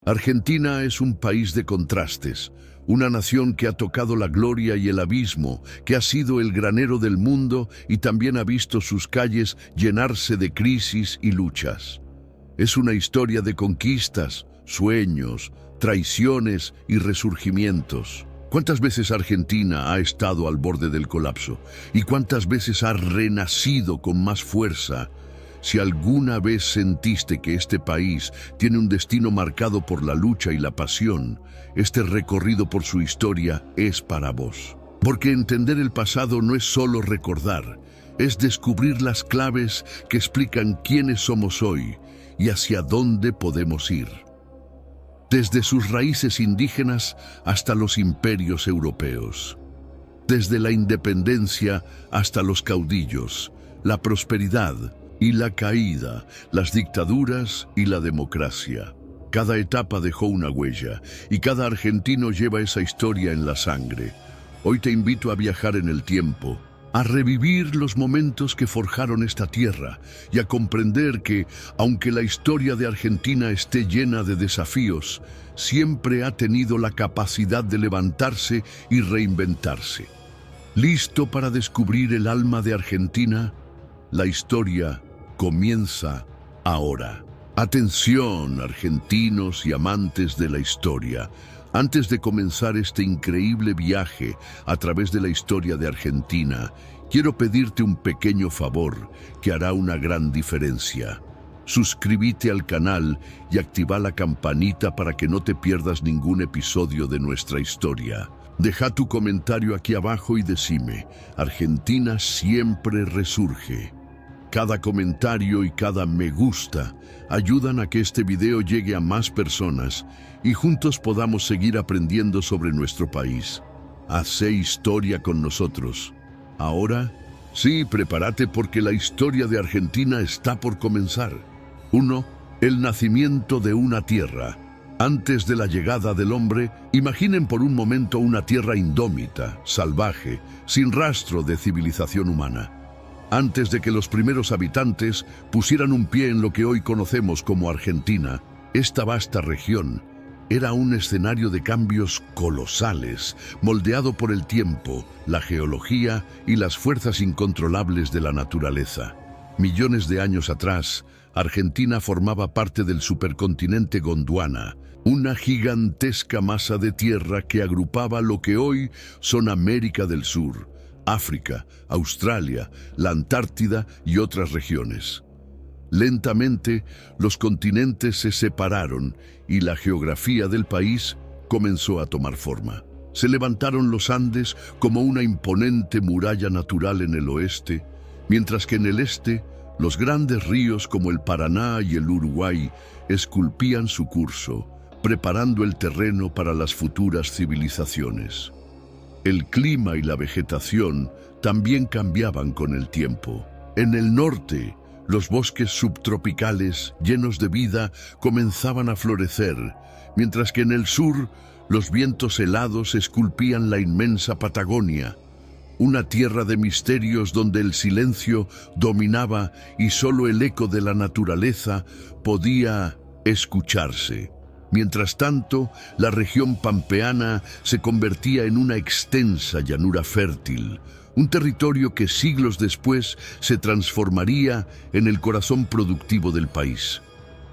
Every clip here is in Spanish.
Argentina es un país de contrastes, una nación que ha tocado la gloria y el abismo, que ha sido el granero del mundo y también ha visto sus calles llenarse de crisis y luchas. Es una historia de conquistas, sueños, traiciones y resurgimientos. ¿Cuántas veces Argentina ha estado al borde del colapso? ¿Y cuántas veces ha renacido con más fuerza? Si alguna vez sentiste que este país tiene un destino marcado por la lucha y la pasión, este recorrido por su historia es para vos. Porque entender el pasado no es solo recordar, es descubrir las claves que explican quiénes somos hoy y hacia dónde podemos ir. Desde sus raíces indígenas hasta los imperios europeos. Desde la independencia hasta los caudillos, la prosperidad y la caída, las dictaduras y la democracia. Cada etapa dejó una huella y cada argentino lleva esa historia en la sangre. Hoy te invito a viajar en el tiempo, a revivir los momentos que forjaron esta tierra y a comprender que, aunque la historia de Argentina esté llena de desafíos, siempre ha tenido la capacidad de levantarse y reinventarse. ¿Listo para descubrir el alma de Argentina? La historia comienza ahora. Atención, argentinos y amantes de la historia. Antes de comenzar este increíble viaje a través de la historia de Argentina, quiero pedirte un pequeño favor que hará una gran diferencia. Suscríbete al canal y activa la campanita para que no te pierdas ningún episodio de nuestra historia. Deja tu comentario aquí abajo y decime, Argentina siempre resurge. Cada comentario y cada me gusta ayudan a que este video llegue a más personas y juntos podamos seguir aprendiendo sobre nuestro país. Hacé historia con nosotros. Ahora, sí, prepárate porque la historia de Argentina está por comenzar. 1. El nacimiento de una tierra. Antes de la llegada del hombre, imaginen por un momento una tierra indómita, salvaje, sin rastro de civilización humana. Antes de que los primeros habitantes pusieran un pie en lo que hoy conocemos como Argentina, esta vasta región era un escenario de cambios colosales, moldeado por el tiempo, la geología y las fuerzas incontrolables de la naturaleza. Millones de años atrás, Argentina formaba parte del supercontinente Gondwana, una gigantesca masa de tierra que agrupaba lo que hoy son América del Sur, África, Australia, la Antártida y otras regiones. Lentamente, los continentes se separaron y la geografía del país comenzó a tomar forma. Se levantaron los Andes como una imponente muralla natural en el oeste, mientras que en el este, los grandes ríos como el Paraná y el Uruguay esculpían su curso, preparando el terreno para las futuras civilizaciones. El clima y la vegetación también cambiaban con el tiempo. En el norte, los bosques subtropicales llenos de vida comenzaban a florecer, mientras que en el sur, los vientos helados esculpían la inmensa Patagonia, una tierra de misterios donde el silencio dominaba y solo el eco de la naturaleza podía escucharse. Mientras tanto, la región pampeana se convertía en una extensa llanura fértil, un territorio que siglos después se transformaría en el corazón productivo del país.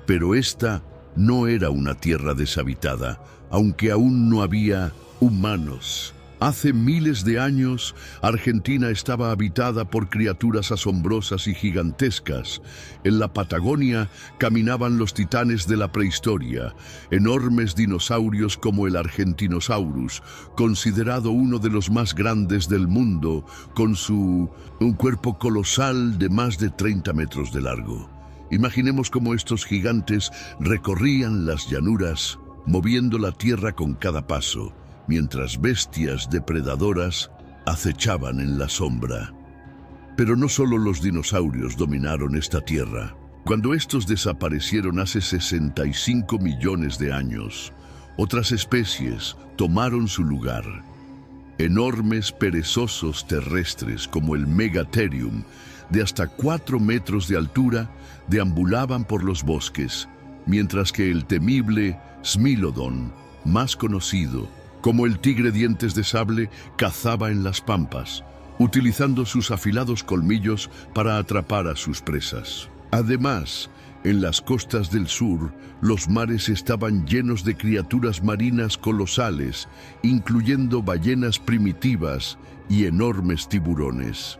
Pero esta no era una tierra deshabitada, aunque aún no había humanos. Hace miles de años, Argentina estaba habitada por criaturas asombrosas y gigantescas. En la Patagonia caminaban los titanes de la prehistoria, enormes dinosaurios como el Argentinosaurus, considerado uno de los más grandes del mundo, con un cuerpo colosal de más de 30 metros de largo. Imaginemos cómo estos gigantes recorrían las llanuras, moviendo la tierra con cada paso, mientras bestias depredadoras acechaban en la sombra. Pero no solo los dinosaurios dominaron esta tierra. Cuando estos desaparecieron hace 65 millones de años, otras especies tomaron su lugar. Enormes perezosos terrestres como el Megatherium, de hasta 4 metros de altura, deambulaban por los bosques, mientras que el temible Smilodon, más conocido como el tigre dientes de sable, cazaba en las pampas, utilizando sus afilados colmillos para atrapar a sus presas. Además, en las costas del sur, los mares estaban llenos de criaturas marinas colosales, incluyendo ballenas primitivas y enormes tiburones.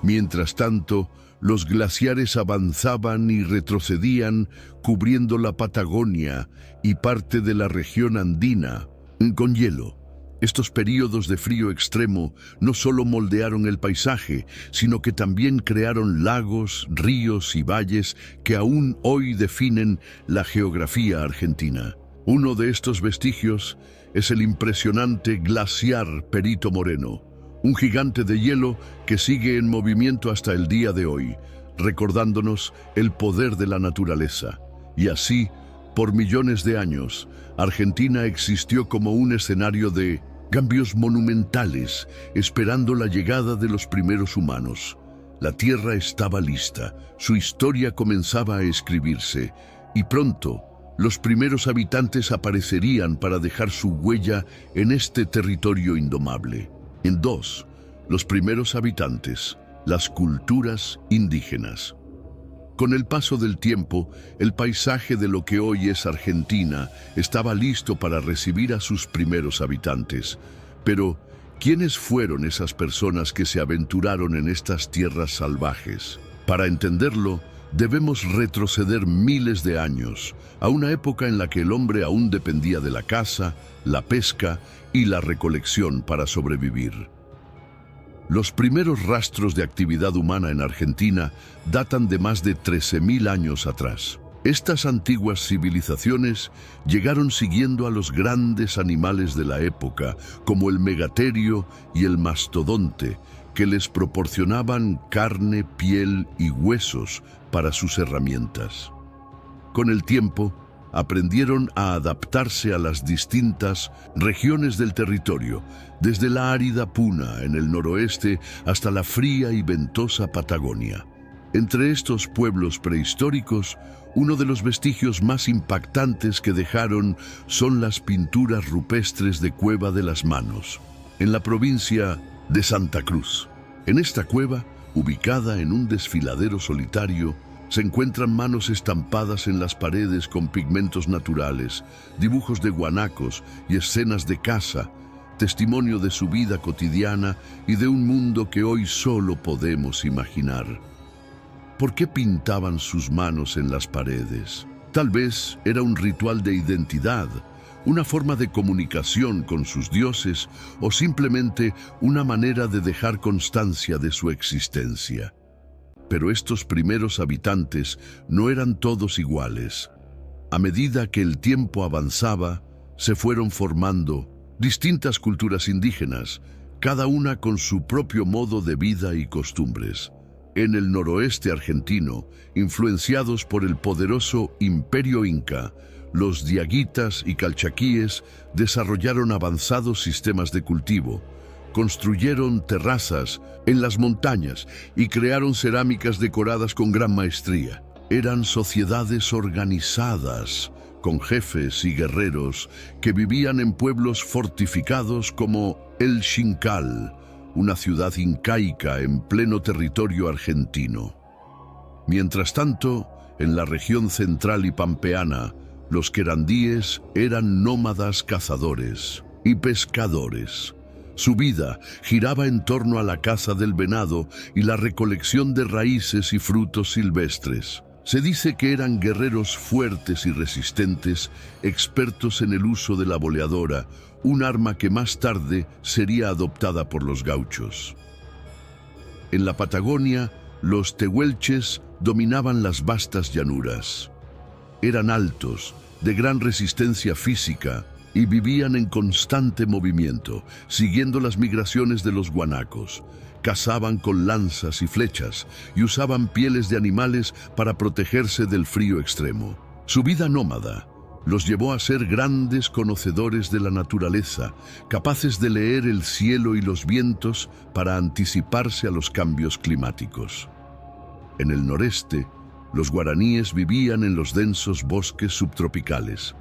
Mientras tanto, los glaciares avanzaban y retrocedían, cubriendo la Patagonia y parte de la región andina con hielo. Estos períodos de frío extremo no solo moldearon el paisaje, sino que también crearon lagos, ríos y valles que aún hoy definen la geografía argentina. Uno de estos vestigios es el impresionante glaciar Perito Moreno, un gigante de hielo que sigue en movimiento hasta el día de hoy, recordándonos el poder de la naturaleza. Y así, por millones de años, Argentina existió como un escenario de cambios monumentales, esperando la llegada de los primeros humanos. La tierra estaba lista, su historia comenzaba a escribirse, y pronto los primeros habitantes aparecerían para dejar su huella en este territorio indomable. En dos, los primeros habitantes, las culturas indígenas. Con el paso del tiempo, el paisaje de lo que hoy es Argentina estaba listo para recibir a sus primeros habitantes. Pero, ¿quiénes fueron esas personas que se aventuraron en estas tierras salvajes? Para entenderlo, debemos retroceder miles de años, a una época en la que el hombre aún dependía de la caza, la pesca y la recolección para sobrevivir. Los primeros rastros de actividad humana en Argentina datan de más de 13.000 años atrás. Estas antiguas civilizaciones llegaron siguiendo a los grandes animales de la época, como el megaterio y el mastodonte, que les proporcionaban carne, piel y huesos para sus herramientas. Con el tiempo, aprendieron a adaptarse a las distintas regiones del territorio, desde la árida Puna en el noroeste hasta la fría y ventosa Patagonia. Entre estos pueblos prehistóricos, uno de los vestigios más impactantes que dejaron son las pinturas rupestres de Cueva de las Manos, en la provincia de Santa Cruz. En esta cueva, ubicada en un desfiladero solitario, se encuentran manos estampadas en las paredes con pigmentos naturales, dibujos de guanacos y escenas de caza, testimonio de su vida cotidiana y de un mundo que hoy solo podemos imaginar. ¿Por qué pintaban sus manos en las paredes? Tal vez era un ritual de identidad, una forma de comunicación con sus dioses o simplemente una manera de dejar constancia de su existencia. Pero estos primeros habitantes no eran todos iguales. A medida que el tiempo avanzaba, se fueron formando distintas culturas indígenas, cada una con su propio modo de vida y costumbres. En el noroeste argentino, influenciados por el poderoso Imperio Inca, los diaguitas y calchaquíes desarrollaron avanzados sistemas de cultivo, construyeron terrazas en las montañas y crearon cerámicas decoradas con gran maestría. Eran sociedades organizadas, con jefes y guerreros que vivían en pueblos fortificados como El Xincal, una ciudad incaica en pleno territorio argentino. Mientras tanto, en la región central y pampeana, los querandíes eran nómadas cazadores y pescadores. Su vida giraba en torno a la caza del venado y la recolección de raíces y frutos silvestres. Se dice que eran guerreros fuertes y resistentes, expertos en el uso de la boleadora, un arma que más tarde sería adoptada por los gauchos. En la Patagonia, los tehuelches dominaban las vastas llanuras. Eran altos, de gran resistencia física, y vivían en constante movimiento, siguiendo las migraciones de los guanacos. Cazaban con lanzas y flechas y usaban pieles de animales para protegerse del frío extremo. Su vida nómada los llevó a ser grandes conocedores de la naturaleza, capaces de leer el cielo y los vientos para anticiparse a los cambios climáticos. En el noreste, Los guaraníes vivían en los densos bosques subtropicales.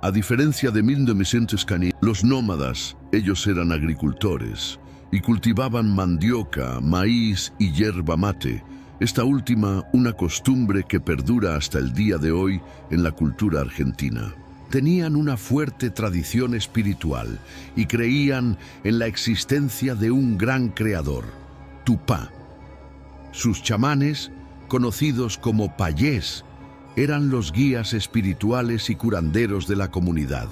A diferencia de 1915, los nómadas, ellos eran agricultores y cultivaban mandioca, maíz y yerba mate, esta última una costumbre que perdura hasta el día de hoy en la cultura argentina. Tenían una fuerte tradición espiritual y creían en la existencia de un gran creador, Tupá. Sus chamanes, conocidos como payés, eran los guías espirituales y curanderos de la comunidad.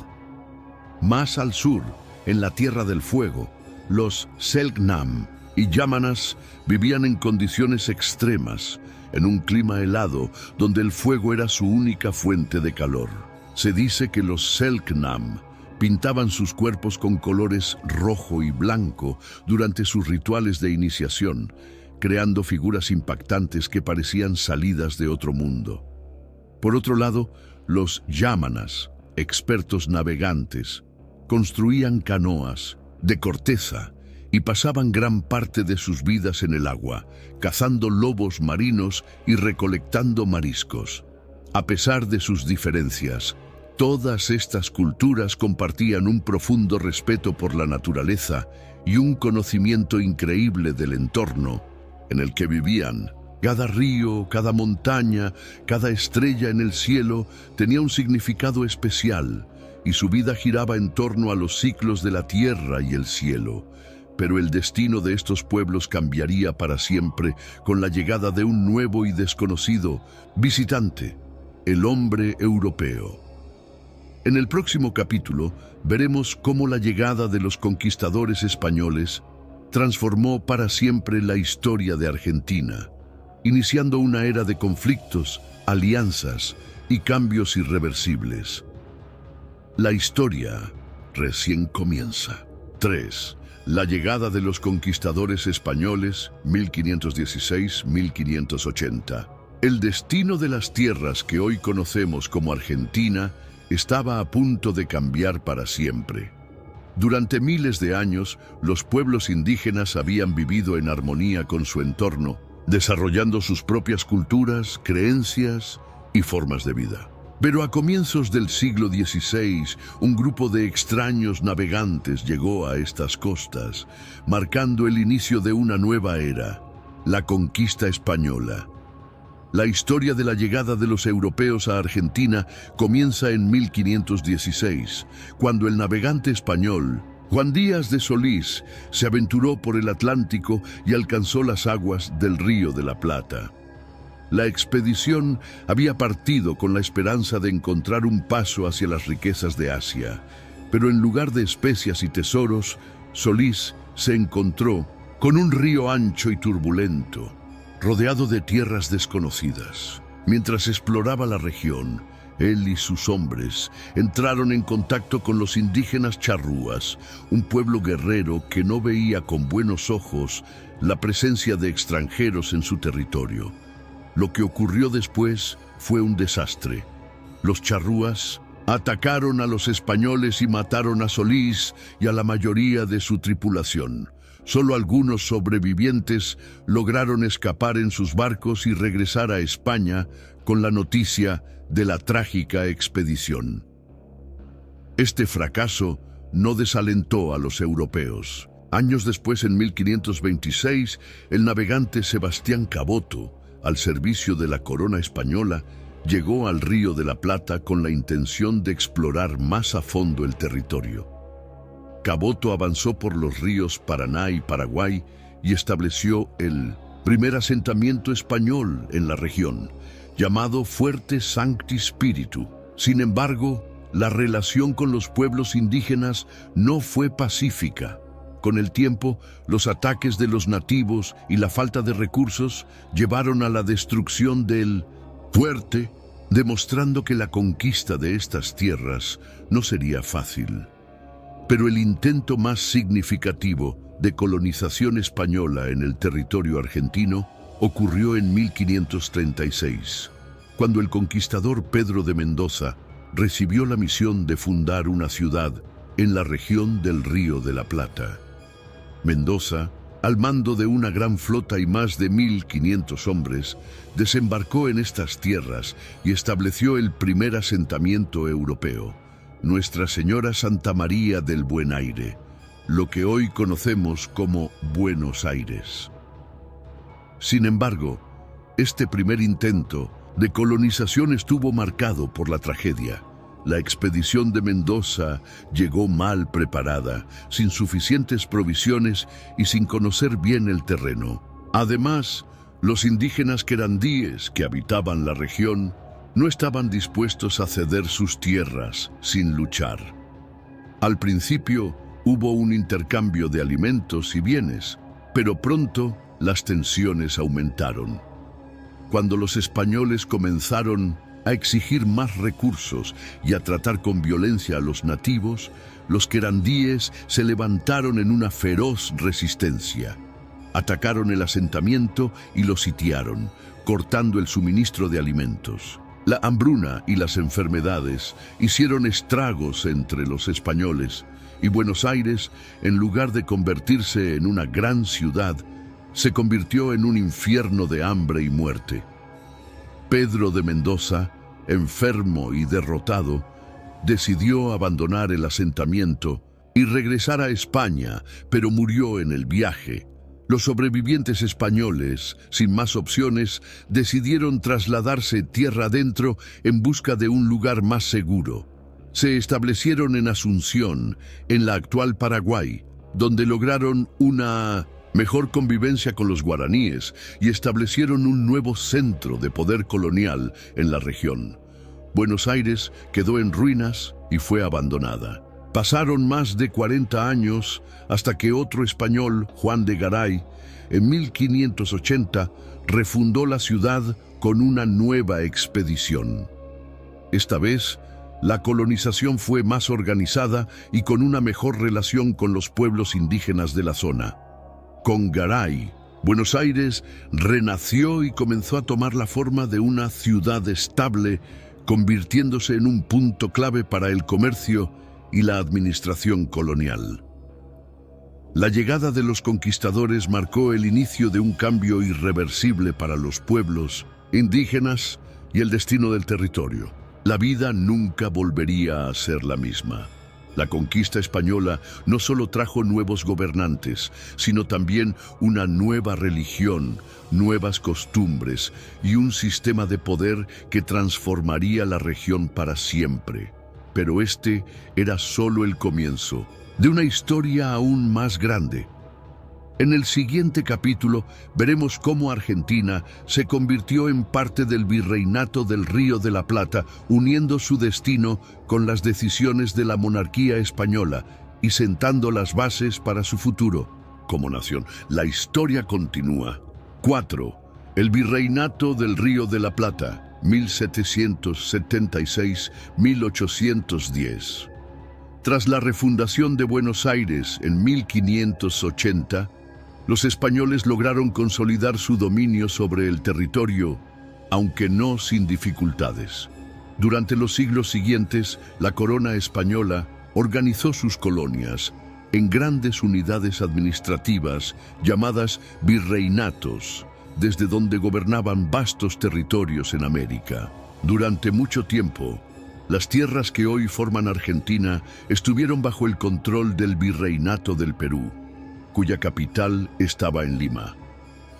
Más al sur, en la Tierra del Fuego, los Selknam y Yámanas vivían en condiciones extremas, en un clima helado donde el fuego era su única fuente de calor. Se dice que los Selknam pintaban sus cuerpos con colores rojo y blanco durante sus rituales de iniciación, creando figuras impactantes que parecían salidas de otro mundo. Por otro lado, los Yámanas, expertos navegantes, construían canoas de corteza y pasaban gran parte de sus vidas en el agua, cazando lobos marinos y recolectando mariscos. A pesar de sus diferencias, todas estas culturas compartían un profundo respeto por la naturaleza y un conocimiento increíble del entorno en el que vivían. Cada río, cada montaña, cada estrella en el cielo tenía un significado especial y su vida giraba en torno a los ciclos de la tierra y el cielo. Pero el destino de estos pueblos cambiaría para siempre con la llegada de un nuevo y desconocido visitante, el hombre europeo. En el próximo capítulo veremos cómo la llegada de los conquistadores españoles transformó para siempre la historia de Argentina, iniciando una era de conflictos, alianzas y cambios irreversibles. La historia recién comienza. 3. La llegada de los conquistadores españoles, 1516-1580. El destino de las tierras que hoy conocemos como Argentina estaba a punto de cambiar para siempre. Durante miles de años, los pueblos indígenas habían vivido en armonía con su entorno, desarrollando sus propias culturas, creencias y formas de vida. Pero a comienzos del siglo XVI, un grupo de extraños navegantes llegó a estas costas, marcando el inicio de una nueva era, la conquista española. La historia de la llegada de los europeos a Argentina comienza en 1516, cuando el navegante español Juan Díaz de Solís se aventuró por el Atlántico y alcanzó las aguas del Río de la Plata. La expedición había partido con la esperanza de encontrar un paso hacia las riquezas de Asia, pero en lugar de especias y tesoros, Solís se encontró con un río ancho y turbulento, rodeado de tierras desconocidas. Mientras exploraba la región, él y sus hombres entraron en contacto con los indígenas charrúas, un pueblo guerrero que no veía con buenos ojos la presencia de extranjeros en su territorio. Lo que ocurrió después fue un desastre. Los charrúas atacaron a los españoles y mataron a Solís y a la mayoría de su tripulación. Solo algunos sobrevivientes lograron escapar en sus barcos y regresar a España con la noticia de la trágica expedición. Este fracaso no desalentó a los europeos. Años después, en 1526, el navegante Sebastián Caboto, al servicio de la corona española, llegó al Río de la Plata con la intención de explorar más a fondo el territorio. Caboto avanzó por los ríos Paraná y Paraguay y estableció el primer asentamiento español en la región, llamado Fuerte Sancti Spiritu. Sin embargo, la relación con los pueblos indígenas no fue pacífica. Con el tiempo, los ataques de los nativos y la falta de recursos llevaron a la destrucción del fuerte, demostrando que la conquista de estas tierras no sería fácil. Pero el intento más significativo de colonización española en el territorio argentino ocurrió en 1536, cuando el conquistador Pedro de Mendoza recibió la misión de fundar una ciudad en la región del Río de la Plata. Mendoza al mando de una gran flota y más de 1500 hombres, desembarcó en estas tierras y estableció el primer asentamiento europeo, Nuestra Señora Santa María del Buen Aire, lo que hoy conocemos como Buenos Aires. Sin embargo, este primer intento de colonización estuvo marcado por la tragedia. La expedición de Mendoza llegó mal preparada, sin suficientes provisiones y sin conocer bien el terreno. Además, los indígenas querandíes que habitaban la región no estaban dispuestos a ceder sus tierras sin luchar. Al principio hubo un intercambio de alimentos y bienes, pero pronto las tensiones aumentaron. Cuando los españoles comenzaron a exigir más recursos y a tratar con violencia a los nativos, los querandíes se levantaron en una feroz resistencia. Atacaron el asentamiento y lo sitiaron, cortando el suministro de alimentos. La hambruna y las enfermedades hicieron estragos entre los españoles, y Buenos Aires, en lugar de convertirse en una gran ciudad, se convirtió en un infierno de hambre y muerte. Pedro de Mendoza, enfermo y derrotado, decidió abandonar el asentamiento y regresar a España, pero murió en el viaje. Los sobrevivientes españoles, sin más opciones, decidieron trasladarse tierra adentro en busca de un lugar más seguro. Se establecieron en Asunción, en la actual Paraguay, donde lograron una mejor convivencia con los guaraníes y establecieron un nuevo centro de poder colonial en la región. Buenos Aires quedó en ruinas y fue abandonada. Pasaron más de 40 años hasta que otro español, Juan de Garay, en 1580 refundó la ciudad con una nueva expedición. Esta vez, la colonización fue más organizada y con una mejor relación con los pueblos indígenas de la zona. Con Garay, Buenos Aires renació y comenzó a tomar la forma de una ciudad estable, convirtiéndose en un punto clave para el comercio y la administración colonial. La llegada de los conquistadores marcó el inicio de un cambio irreversible para los pueblos indígenas y el destino del territorio. La vida nunca volvería a ser la misma. La conquista española no solo trajo nuevos gobernantes, sino también una nueva religión, nuevas costumbres y un sistema de poder que transformaría la región para siempre. Pero este era solo el comienzo de una historia aún más grande. En el siguiente capítulo veremos cómo Argentina se convirtió en parte del virreinato del Río de la Plata, uniendo su destino con las decisiones de la monarquía española y sentando las bases para su futuro como nación. La historia continúa. 4. El virreinato del Río de la Plata, 1776-1810. Tras la refundación de Buenos Aires en 1580, los españoles lograron consolidar su dominio sobre el territorio, aunque no sin dificultades. Durante los siglos siguientes, la corona española organizó sus colonias en grandes unidades administrativas llamadas virreinatos, desde donde gobernaban vastos territorios en América. Durante mucho tiempo, las tierras que hoy forman Argentina estuvieron bajo el control del Virreinato del Perú, cuya capital estaba en Lima.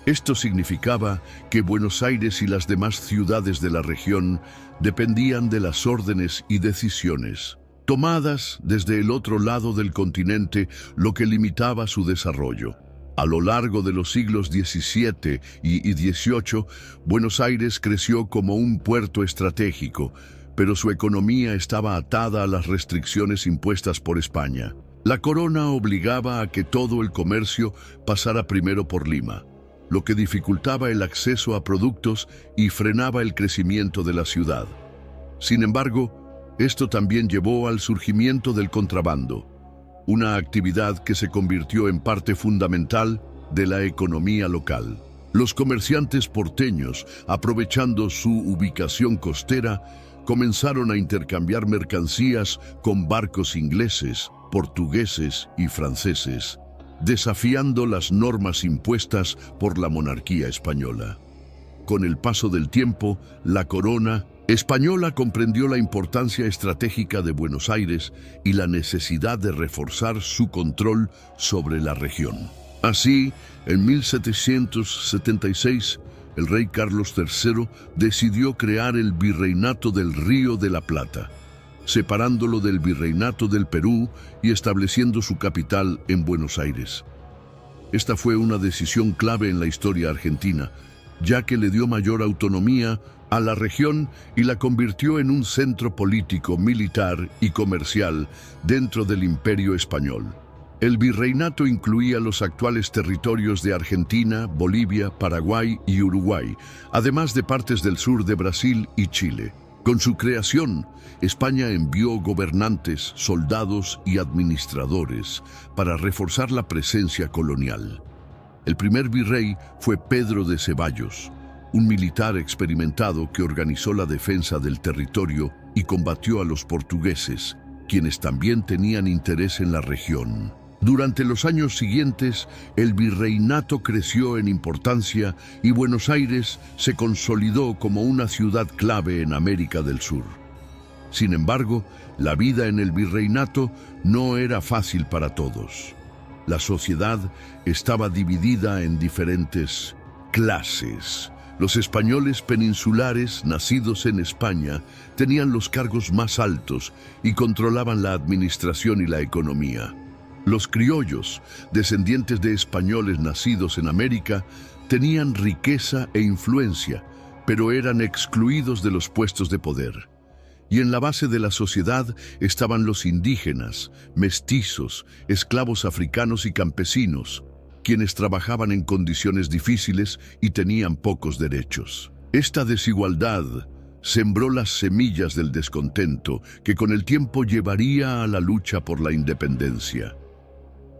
Esto significaba que Buenos Aires y las demás ciudades de la región dependían de las órdenes y decisiones tomadas desde el otro lado del continente, lo que limitaba su desarrollo. A lo largo de los siglos XVII y XVIII, Buenos Aires creció como un puerto estratégico, pero su economía estaba atada a las restricciones impuestas por España. La corona obligaba a que todo el comercio pasara primero por Lima, lo que dificultaba el acceso a productos y frenaba el crecimiento de la ciudad. Sin embargo, esto también llevó al surgimiento del contrabando, una actividad que se convirtió en parte fundamental de la economía local. Los comerciantes porteños, aprovechando su ubicación costera, comenzaron a intercambiar mercancías con barcos ingleses, portugueses y franceses. desafiando las normas impuestas por la monarquía española. Con el paso del tiempo, la corona española comprendió la importancia estratégica de Buenos Aires y la necesidad de reforzar su control sobre la región. Así, en 1776, el rey Carlos III decidió crear el Virreinato del Río de la Plata, separándolo del Virreinato del Perú y estableciendo su capital en Buenos Aires. Esta fue una decisión clave en la historia argentina, ya que le dio mayor autonomía a la región y la convirtió en un centro político, militar y comercial dentro del Imperio Español. El virreinato incluía los actuales territorios de Argentina, Bolivia, Paraguay y Uruguay, además de partes del sur de Brasil y Chile. Con su creación, España envió gobernantes, soldados y administradores para reforzar la presencia colonial. El primer virrey fue Pedro de Ceballos, un militar experimentado que organizó la defensa del territorio y combatió a los portugueses, quienes también tenían interés en la región. Durante los años siguientes, el virreinato creció en importancia y Buenos Aires se consolidó como una ciudad clave en América del Sur. Sin embargo, la vida en el virreinato no era fácil para todos. La sociedad estaba dividida en diferentes clases. Los españoles peninsulares, nacidos en España, tenían los cargos más altos y controlaban la administración y la economía. Los criollos, descendientes de españoles nacidos en América, tenían riqueza e influencia, pero eran excluidos de los puestos de poder. Y en la base de la sociedad estaban los indígenas, mestizos, esclavos africanos y campesinos, quienes trabajaban en condiciones difíciles y tenían pocos derechos. Esta desigualdad sembró las semillas del descontento que con el tiempo llevaría a la lucha por la independencia.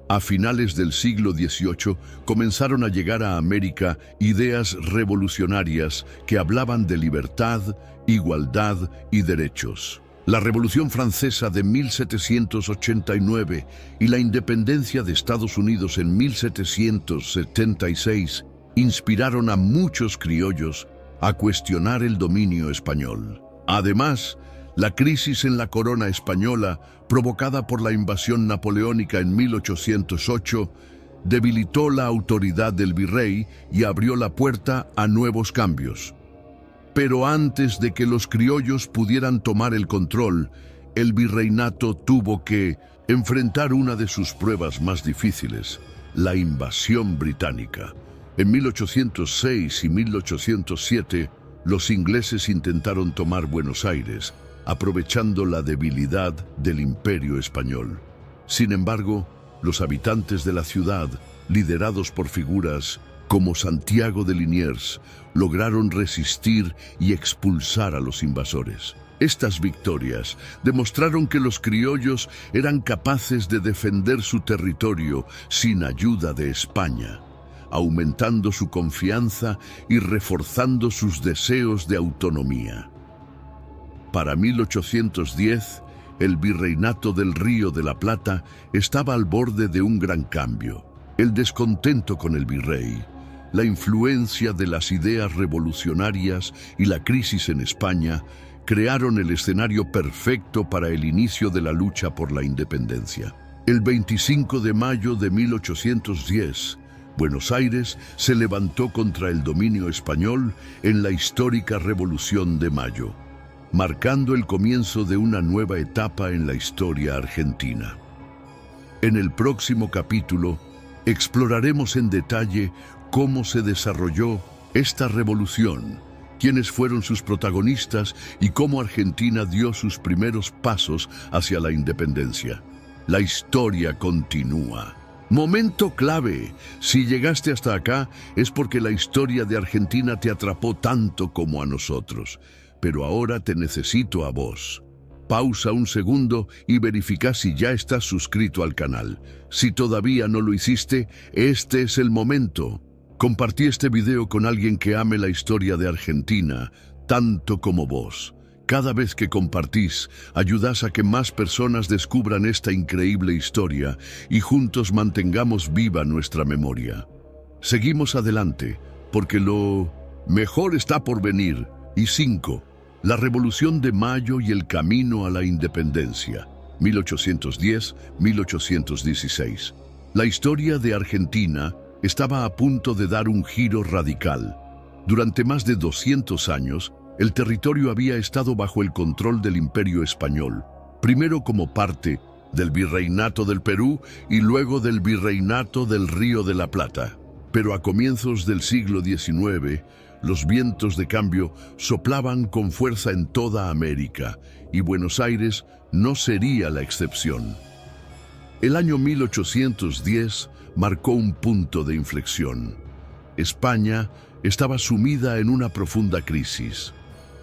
A finales del siglo XVIII comenzaron a llegar a América ideas revolucionarias que hablaban de libertad, igualdad y derechos. La Revolución Francesa de 1789 y la independencia de Estados Unidos en 1776 inspiraron a muchos criollos a cuestionar el dominio español. Además, la crisis en la corona española, provocada por la invasión napoleónica en 1808, debilitó la autoridad del virrey y abrió la puerta a nuevos cambios. Pero antes de que los criollos pudieran tomar el control, el virreinato tuvo que enfrentar una de sus pruebas más difíciles, la invasión británica. En 1806 y 1807, los ingleses intentaron tomar Buenos Aires, aprovechando la debilidad del Imperio Español. Sin embargo, los habitantes de la ciudad, liderados por figuras como Santiago de Liniers, lograron resistir y expulsar a los invasores. Estas victorias demostraron que los criollos eran capaces de defender su territorio sin ayuda de España, aumentando su confianza y reforzando sus deseos de autonomía. Para 1810, el virreinato del Río de la Plata estaba al borde de un gran cambio. El descontento con el virrey, la influencia de las ideas revolucionarias y la crisis en España crearon el escenario perfecto para el inicio de la lucha por la independencia. El 25 de mayo de 1810, Buenos Aires se levantó contra el dominio español en la histórica Revolución de Mayo, marcando el comienzo de una nueva etapa en la historia argentina. En el próximo capítulo, exploraremos en detalle cómo se desarrolló esta revolución, quiénes fueron sus protagonistas y cómo Argentina dio sus primeros pasos hacia la independencia. La historia continúa. Momento clave. Si llegaste hasta acá, es porque la historia de Argentina te atrapó tanto como a nosotros. Pero ahora te necesito a vos. Pausa un segundo y verifica si ya estás suscrito al canal. Si todavía no lo hiciste, este es el momento. Compartí este video con alguien que ame la historia de Argentina, tanto como vos. Cada vez que compartís, ayudás a que más personas descubran esta increíble historia y juntos mantengamos viva nuestra memoria. Seguimos adelante, porque lo mejor está por venir. Y 5. La Revolución de Mayo y el camino a la independencia, 1810-1816. La historia de Argentina estaba a punto de dar un giro radical. Durante más de 200 años, el territorio había estado bajo el control del Imperio Español, primero como parte del Virreinato del Perú y luego del Virreinato del Río de la Plata. Pero a comienzos del siglo XIX, los vientos de cambio soplaban con fuerza en toda América, y Buenos Aires no sería la excepción. El año 1810 marcó un punto de inflexión. España estaba sumida en una profunda crisis.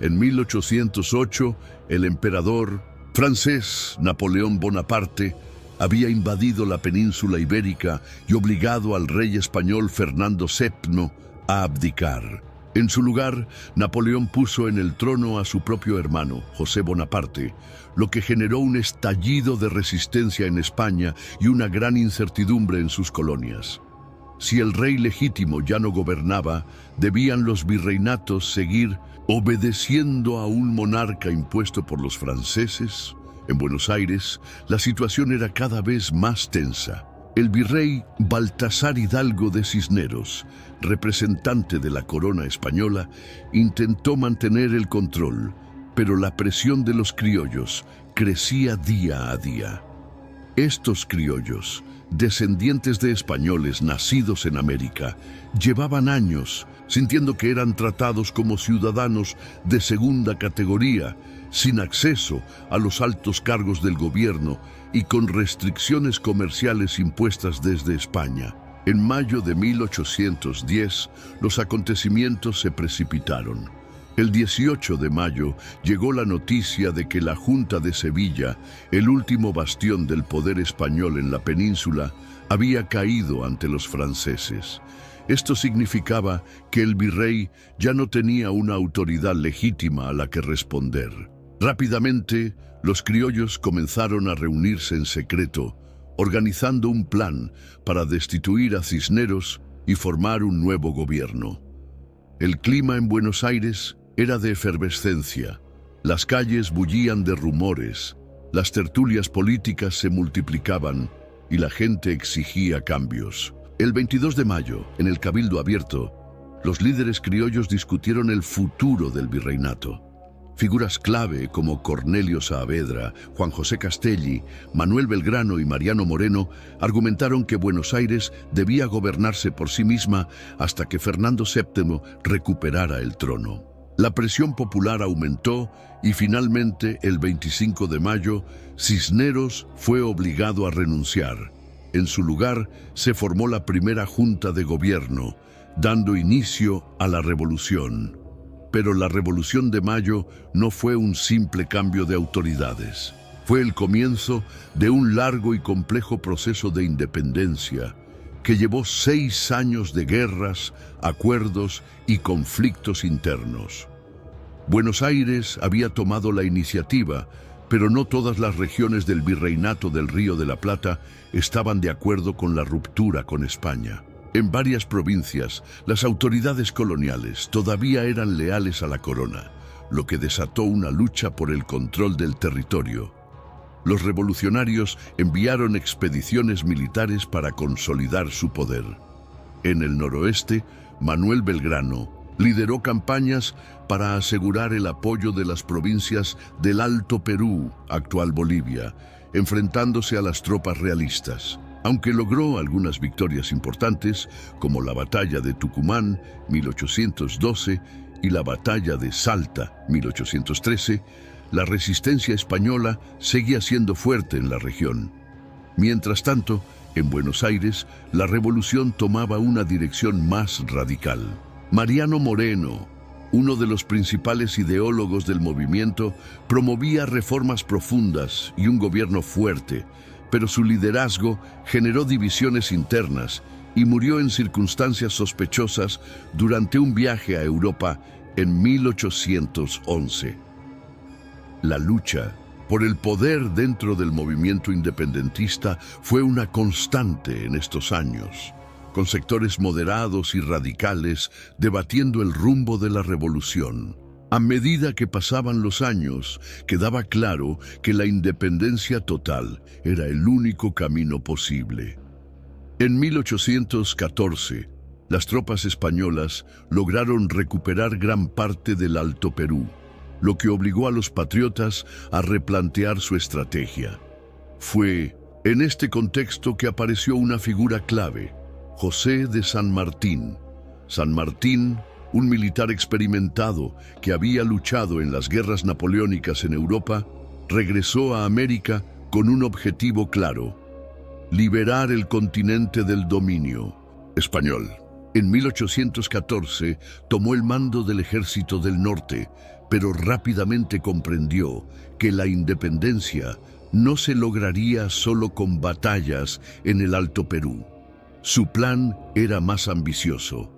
En 1808, el emperador francés Napoleón Bonaparte había invadido la península ibérica y obligado al rey español Fernando VII a abdicar. En su lugar, Napoleón puso en el trono a su propio hermano, José Bonaparte, lo que generó un estallido de resistencia en España y una gran incertidumbre en sus colonias. Si el rey legítimo ya no gobernaba, debían los virreinatos seguir obedeciendo a un monarca impuesto por los franceses. En Buenos Aires, la situación era cada vez más tensa. El virrey Baltasar Hidalgo de Cisneros, representante de la corona española, intentó mantener el control, pero la presión de los criollos crecía día a día. Estos criollos, descendientes de españoles nacidos en América, llevaban años sintiendo que eran tratados como ciudadanos de segunda categoría, sin acceso a los altos cargos del gobierno y con restricciones comerciales impuestas desde España. En mayo de 1810, los acontecimientos se precipitaron. El 18 de mayo llegó la noticia de que la Junta de Sevilla, el último bastión del poder español en la península, había caído ante los franceses. Esto significaba que el virrey ya no tenía una autoridad legítima a la que responder. Rápidamente, los criollos comenzaron a reunirse en secreto, organizando un plan para destituir a Cisneros y formar un nuevo gobierno. El clima en Buenos Aires era de efervescencia. Las calles bullían de rumores, las tertulias políticas se multiplicaban y la gente exigía cambios. El 22 de mayo, en el Cabildo Abierto, los líderes criollos discutieron el futuro del virreinato. Figuras clave como Cornelio Saavedra, Juan José Castelli, Manuel Belgrano y Mariano Moreno argumentaron que Buenos Aires debía gobernarse por sí misma hasta que Fernando VII recuperara el trono. La presión popular aumentó y finalmente, el 25 de mayo, Cisneros fue obligado a renunciar. En su lugar, se formó la primera Junta de Gobierno, dando inicio a la revolución. Pero la Revolución de Mayo no fue un simple cambio de autoridades. Fue el comienzo de un largo y complejo proceso de independencia que llevó 6 años de guerras, acuerdos y conflictos internos. Buenos Aires había tomado la iniciativa, pero no todas las regiones del Virreinato del Río de la Plata estaban de acuerdo con la ruptura con España. En varias provincias, las autoridades coloniales todavía eran leales a la corona, lo que desató una lucha por el control del territorio. Los revolucionarios enviaron expediciones militares para consolidar su poder. En el noroeste, Manuel Belgrano lideró campañas para asegurar el apoyo de las provincias del Alto Perú, actual Bolivia, enfrentándose a las tropas realistas. Aunque logró algunas victorias importantes, como la Batalla de Tucumán, 1812, y la Batalla de Salta, 1813, la resistencia española seguía siendo fuerte en la región. Mientras tanto, en Buenos Aires, la revolución tomaba una dirección más radical. Mariano Moreno, uno de los principales ideólogos del movimiento, promovía reformas profundas y un gobierno fuerte, pero su liderazgo generó divisiones internas y murió en circunstancias sospechosas durante un viaje a Europa en 1811. La lucha por el poder dentro del movimiento independentista fue una constante en estos años, con sectores moderados y radicales debatiendo el rumbo de la revolución. A medida que pasaban los años, quedaba claro que la independencia total era el único camino posible. En 1814, las tropas españolas lograron recuperar gran parte del Alto Perú, lo que obligó a los patriotas a replantear su estrategia. Fue en este contexto que apareció una figura clave, José de San Martín. San Martín, un militar experimentado que había luchado en las guerras napoleónicas en Europa, regresó a América con un objetivo claro: liberar el continente del dominio español. En 1814 tomó el mando del Ejército del Norte, pero rápidamente comprendió que la independencia no se lograría solo con batallas en el Alto Perú. Su plan era más ambicioso: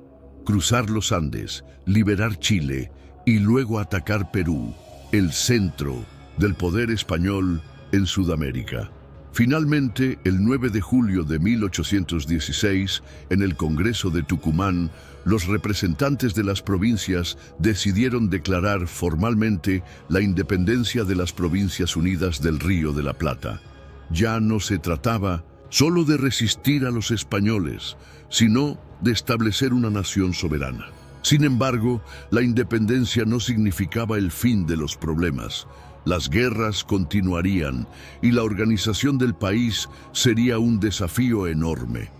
cruzar los Andes, liberar Chile y luego atacar Perú, el centro del poder español en Sudamérica. Finalmente, el 9 de julio de 1816, en el Congreso de Tucumán, los representantes de las provincias decidieron declarar formalmente la independencia de las Provincias Unidas del Río de la Plata. Ya no se trataba solo de resistir a los españoles, sino de establecer una nación soberana. Sin embargo, la independencia no significaba el fin de los problemas. Las guerras continuarían y la organización del país sería un desafío enorme.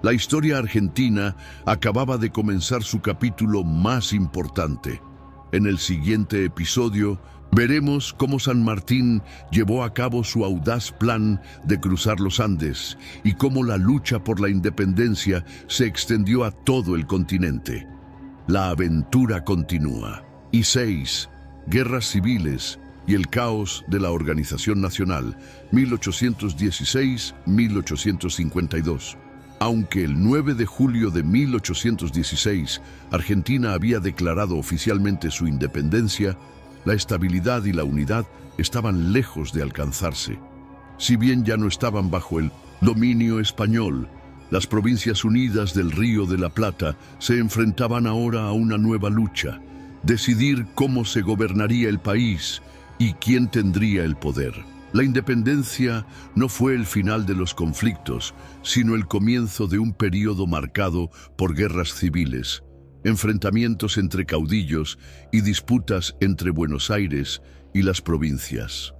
La historia argentina acababa de comenzar su capítulo más importante. En el siguiente episodio, veremos cómo San Martín llevó a cabo su audaz plan de cruzar los Andes y cómo la lucha por la independencia se extendió a todo el continente. La aventura continúa. Y 6. Guerras civiles y el caos de la Organización Nacional, 1816-1852. Aunque el 9 de julio de 1816 Argentina había declarado oficialmente su independencia, la estabilidad y la unidad estaban lejos de alcanzarse. Si bien ya no estaban bajo el dominio español, las Provincias Unidas del Río de la Plata se enfrentaban ahora a una nueva lucha: decidir cómo se gobernaría el país y quién tendría el poder. La independencia no fue el final de los conflictos, sino el comienzo de un período marcado por guerras civiles, enfrentamientos entre caudillos y disputas entre Buenos Aires y las provincias.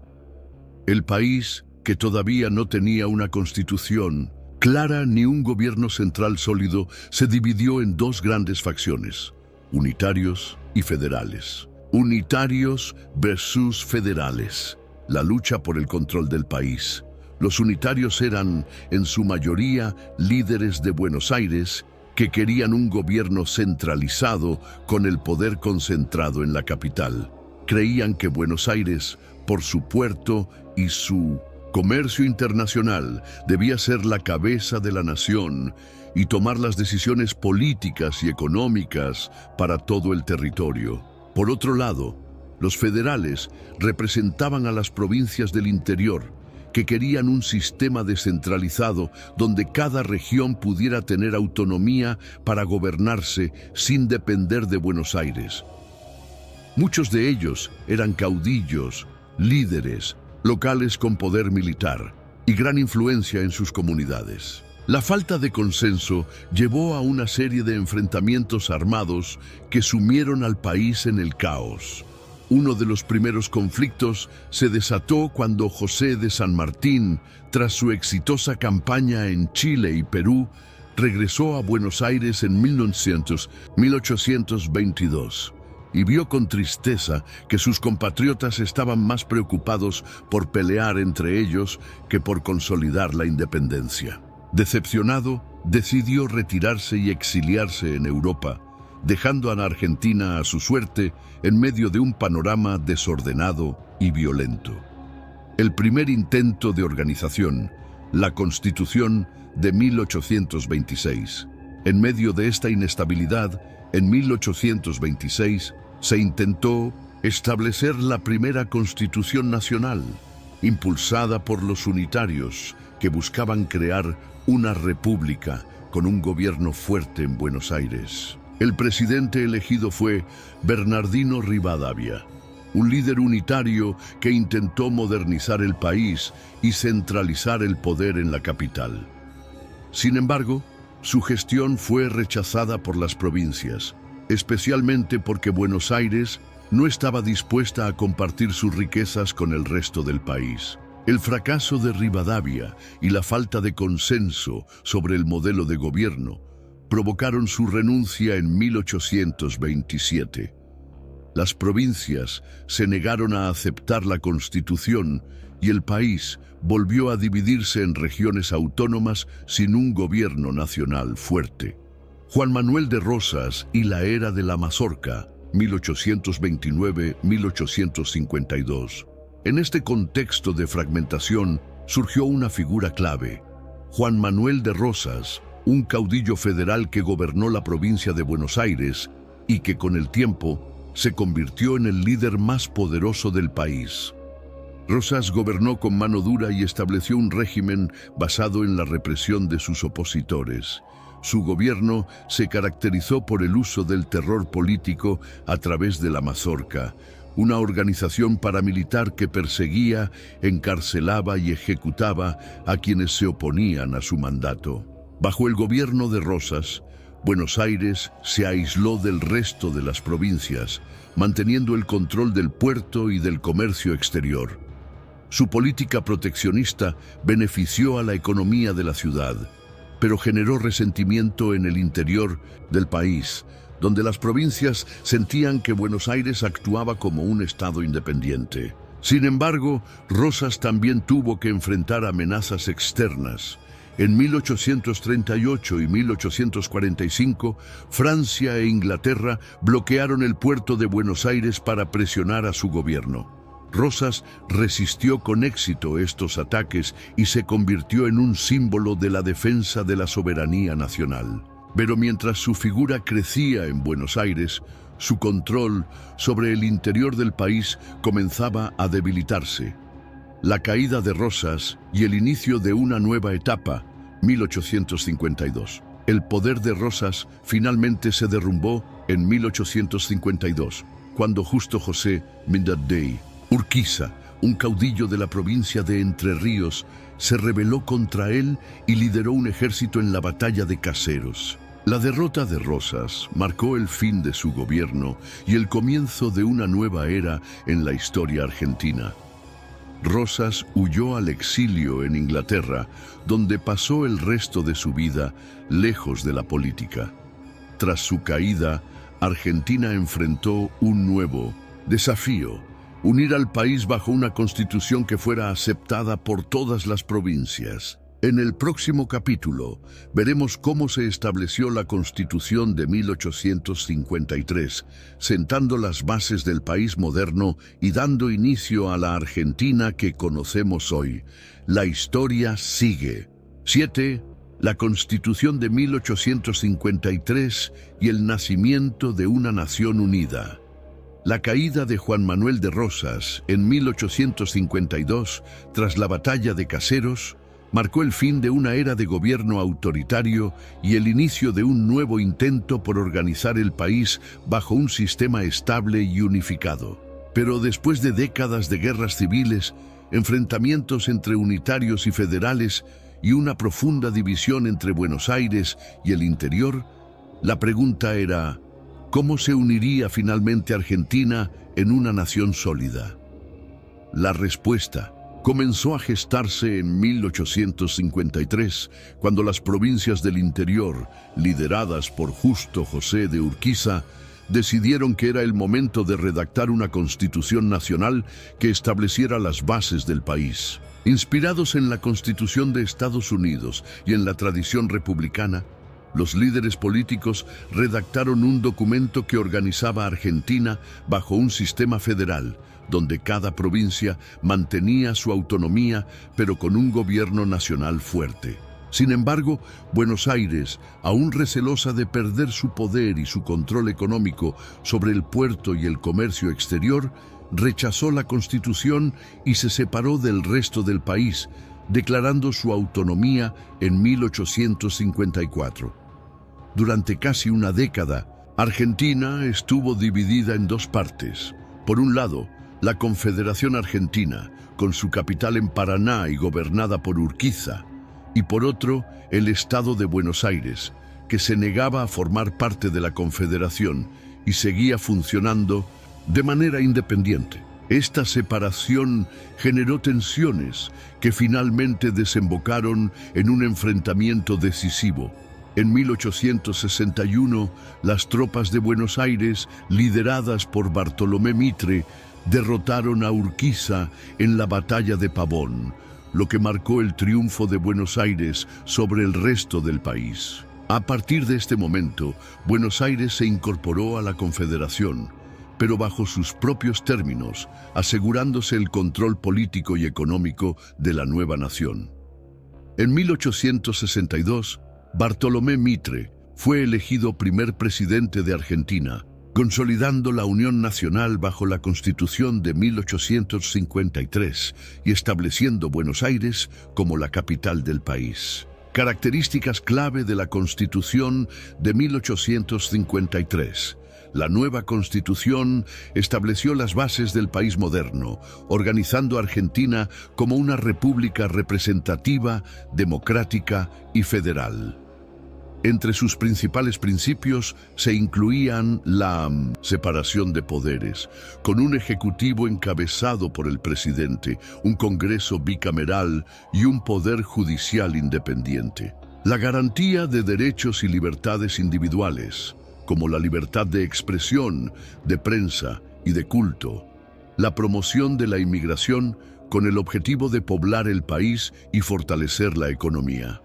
El país, que todavía no tenía una constitución clara ni un gobierno central sólido, se dividió en dos grandes facciones: unitarios y federales. Unitarios versus federales. La lucha por el control del país. Los unitarios eran, en su mayoría, líderes de Buenos Aires que querían un gobierno centralizado con el poder concentrado en la capital. Creían que Buenos Aires, por su puerto y su comercio internacional, debía ser la cabeza de la nación y tomar las decisiones políticas y económicas para todo el territorio. Por otro lado, los federales representaban a las provincias del interior, que querían un sistema descentralizado donde cada región pudiera tener autonomía para gobernarse sin depender de Buenos Aires. Muchos de ellos eran caudillos, líderes, locales con poder militar y gran influencia en sus comunidades. La falta de consenso llevó a una serie de enfrentamientos armados que sumieron al país en el caos. Uno de los primeros conflictos se desató cuando José de San Martín, tras su exitosa campaña en Chile y Perú, regresó a Buenos Aires en 1822 y vio con tristeza que sus compatriotas estaban más preocupados por pelear entre ellos que por consolidar la independencia. Decepcionado, decidió retirarse y exiliarse en Europa, dejando a la Argentina a su suerte en medio de un panorama desordenado y violento. El primer intento de organización, la Constitución de 1826. En medio de esta inestabilidad, en 1826 se intentó establecer la primera Constitución Nacional, impulsada por los unitarios que buscaban crear una república con un gobierno fuerte en Buenos Aires. El presidente elegido fue Bernardino Rivadavia, un líder unitario que intentó modernizar el país y centralizar el poder en la capital. Sin embargo, su gestión fue rechazada por las provincias, especialmente porque Buenos Aires no estaba dispuesta a compartir sus riquezas con el resto del país. El fracaso de Rivadavia y la falta de consenso sobre el modelo de gobierno provocaron su renuncia en 1827. Las provincias se negaron a aceptar la Constitución y el país volvió a dividirse en regiones autónomas sin un gobierno nacional fuerte. Juan Manuel de Rosas y la era de la Mazorca, 1829-1852. En este contexto de fragmentación surgió una figura clave, Juan Manuel de Rosas, un caudillo federal que gobernó la provincia de Buenos Aires y que con el tiempo se convirtió en el líder más poderoso del país. Rosas gobernó con mano dura y estableció un régimen basado en la represión de sus opositores. Su gobierno se caracterizó por el uso del terror político a través de la Mazorca, una organización paramilitar que perseguía, encarcelaba y ejecutaba a quienes se oponían a su mandato. Bajo el gobierno de Rosas, Buenos Aires se aisló del resto de las provincias, manteniendo el control del puerto y del comercio exterior. Su política proteccionista benefició a la economía de la ciudad, pero generó resentimiento en el interior del país, donde las provincias sentían que Buenos Aires actuaba como un estado independiente. Sin embargo, Rosas también tuvo que enfrentar amenazas externas. En 1838 y 1845, Francia e Inglaterra bloquearon el puerto de Buenos Aires para presionar a su gobierno. Rosas resistió con éxito estos ataques y se convirtió en un símbolo de la defensa de la soberanía nacional. Pero mientras su figura crecía en Buenos Aires, su control sobre el interior del país comenzaba a debilitarse. La caída de Rosas y el inicio de una nueva etapa, 1852. El poder de Rosas finalmente se derrumbó en 1852, cuando Justo José Mindaday Urquiza, un caudillo de la provincia de Entre Ríos, se rebeló contra él y lideró un ejército en la batalla de Caseros. La derrota de Rosas marcó el fin de su gobierno y el comienzo de una nueva era en la historia argentina. Rosas huyó al exilio en Inglaterra, donde pasó el resto de su vida lejos de la política. Tras su caída, Argentina enfrentó un nuevo desafío: unir al país bajo una constitución que fuera aceptada por todas las provincias. En el próximo capítulo veremos cómo se estableció la Constitución de 1853, sentando las bases del país moderno y dando inicio a la Argentina que conocemos hoy. La historia sigue. 7. La Constitución de 1853 y el nacimiento de una nación unida. La caída de Juan Manuel de Rosas en 1852, tras la batalla de Caseros, marcó el fin de una era de gobierno autoritario y el inicio de un nuevo intento por organizar el país bajo un sistema estable y unificado. Pero después de décadas de guerras civiles, enfrentamientos entre unitarios y federales y una profunda división entre Buenos Aires y el interior, la pregunta era: ¿cómo se uniría finalmente Argentina en una nación sólida? La respuesta comenzó a gestarse en 1853, cuando las provincias del interior, lideradas por Justo José de Urquiza, decidieron que era el momento de redactar una constitución nacional que estableciera las bases del país. Inspirados en la Constitución de Estados Unidos y en la tradición republicana, los líderes políticos redactaron un documento que organizaba a Argentina bajo un sistema federal, donde cada provincia mantenía su autonomía, pero con un gobierno nacional fuerte. Sin embargo, Buenos Aires, aún recelosa de perder su poder y su control económico sobre el puerto y el comercio exterior, rechazó la Constitución y se separó del resto del país, declarando su autonomía en 1854. Durante casi una década, Argentina estuvo dividida en dos partes. Por un lado, la Confederación Argentina, con su capital en Paraná y gobernada por Urquiza, y por otro, el Estado de Buenos Aires, que se negaba a formar parte de la Confederación y seguía funcionando de manera independiente. Esta separación generó tensiones que finalmente desembocaron en un enfrentamiento decisivo. En 1861, las tropas de Buenos Aires, lideradas por Bartolomé Mitre, derrotaron a Urquiza en la batalla de Pavón, lo que marcó el triunfo de Buenos Aires sobre el resto del país. A partir de este momento, Buenos Aires se incorporó a la Confederación, pero bajo sus propios términos, asegurándose el control político y económico de la nueva nación. En 1862, Bartolomé Mitre fue elegido primer presidente de Argentina, consolidando la Unión Nacional bajo la Constitución de 1853 y estableciendo Buenos Aires como la capital del país. Características clave de la Constitución de 1853. La nueva Constitución estableció las bases del país moderno, organizando a Argentina como una república representativa, democrática y federal. Entre sus principales principios se incluían la separación de poderes, con un ejecutivo encabezado por el presidente, un congreso bicameral y un poder judicial independiente. La garantía de derechos y libertades individuales, como la libertad de expresión, de prensa y de culto. La promoción de la inmigración con el objetivo de poblar el país y fortalecer la economía.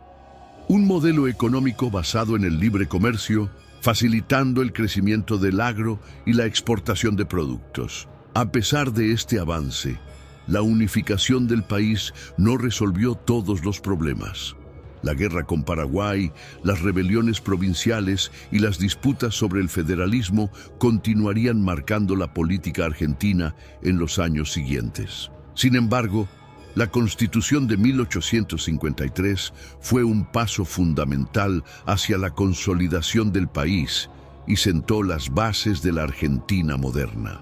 Un modelo económico basado en el libre comercio, facilitando el crecimiento del agro y la exportación de productos. A pesar de este avance, la unificación del país no resolvió todos los problemas. La guerra con Paraguay, las rebeliones provinciales y las disputas sobre el federalismo continuarían marcando la política argentina en los años siguientes. Sin embargo, la Constitución de 1853 fue un paso fundamental hacia la consolidación del país y sentó las bases de la Argentina moderna.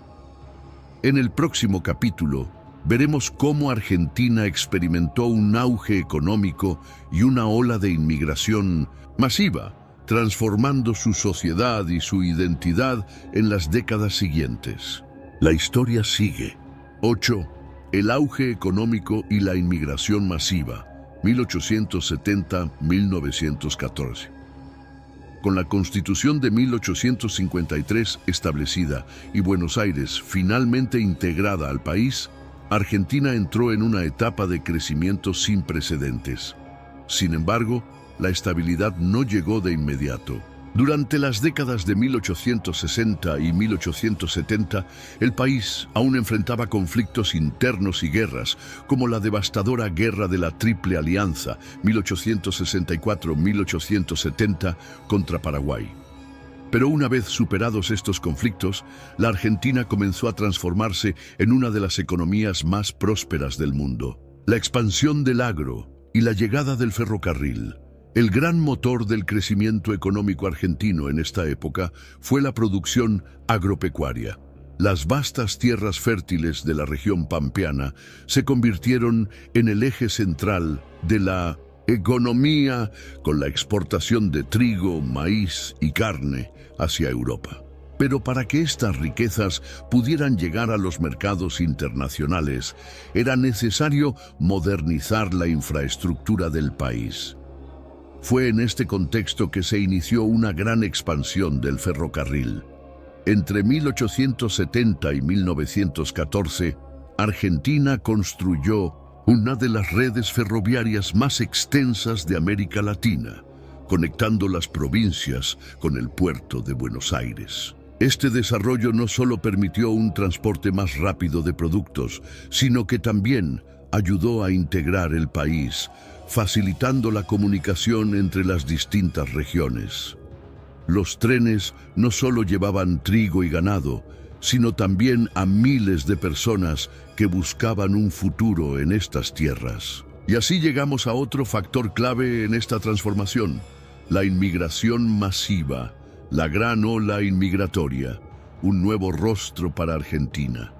En el próximo capítulo, veremos cómo Argentina experimentó un auge económico y una ola de inmigración masiva, transformando su sociedad y su identidad en las décadas siguientes. La historia sigue. 8. El auge económico y la inmigración masiva, 1870-1914. Con la Constitución de 1853 establecida y Buenos Aires finalmente integrada al país, Argentina entró en una etapa de crecimiento sin precedentes. Sin embargo, la estabilidad no llegó de inmediato. Durante las décadas de 1860 y 1870, el país aún enfrentaba conflictos internos y guerras, como la devastadora Guerra de la Triple Alianza, 1864-1870, contra Paraguay. Pero una vez superados estos conflictos, la Argentina comenzó a transformarse en una de las economías más prósperas del mundo. La expansión del agro y la llegada del ferrocarril. El gran motor del crecimiento económico argentino en esta época fue la producción agropecuaria. Las vastas tierras fértiles de la región pampeana se convirtieron en el eje central de la economía, con la exportación de trigo, maíz y carne hacia Europa. Pero para que estas riquezas pudieran llegar a los mercados internacionales, era necesario modernizar la infraestructura del país. Fue en este contexto que se inició una gran expansión del ferrocarril. Entre 1870 y 1914, Argentina construyó una de las redes ferroviarias más extensas de América Latina, conectando las provincias con el puerto de Buenos Aires. Este desarrollo no solo permitió un transporte más rápido de productos, sino que también ayudó a integrar el país, facilitando la comunicación entre las distintas regiones. Los trenes no solo llevaban trigo y ganado, sino también a miles de personas que buscaban un futuro en estas tierras. Y así llegamos a otro factor clave en esta transformación: la inmigración masiva, la gran ola inmigratoria, un nuevo rostro para Argentina.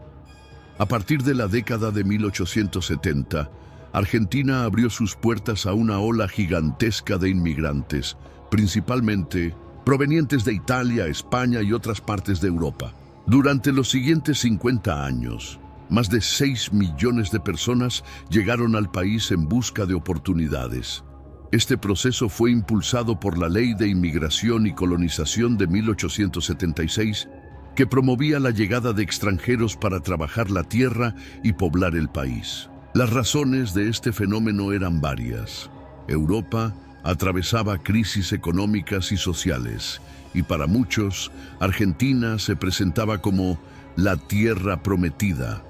A partir de la década de 1870, Argentina abrió sus puertas a una ola gigantesca de inmigrantes, principalmente provenientes de Italia, España y otras partes de Europa. Durante los siguientes 50 años, más de 6 millones de personas llegaron al país en busca de oportunidades. Este proceso fue impulsado por la Ley de Inmigración y Colonización de 1876, que promovía la llegada de extranjeros para trabajar la tierra y poblar el país. Las razones de este fenómeno eran varias. Europa atravesaba crisis económicas y sociales, y para muchos, Argentina se presentaba como la tierra prometida,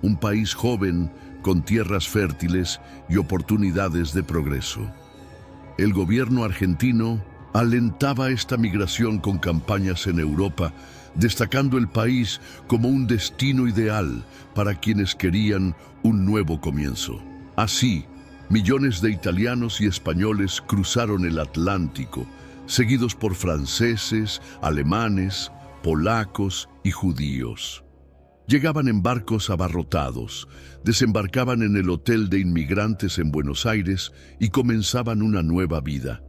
un país joven con tierras fértiles y oportunidades de progreso. El gobierno argentino alentaba esta migración con campañas en Europa, destacando el país como un destino ideal para quienes querían un nuevo comienzo. Así, millones de italianos y españoles cruzaron el Atlántico, seguidos por franceses, alemanes, polacos y judíos. Llegaban en barcos abarrotados, desembarcaban en el Hotel de Inmigrantes en Buenos Aires y comenzaban una nueva vida.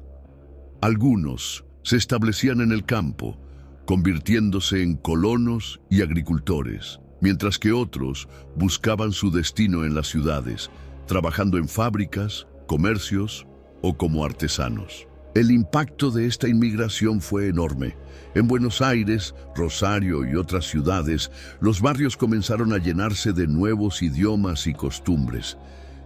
Algunos se establecían en el campo, convirtiéndose en colonos y agricultores, mientras que otros buscaban su destino en las ciudades, trabajando en fábricas, comercios o como artesanos. El impacto de esta inmigración fue enorme. En Buenos Aires, Rosario y otras ciudades, los barrios comenzaron a llenarse de nuevos idiomas y costumbres.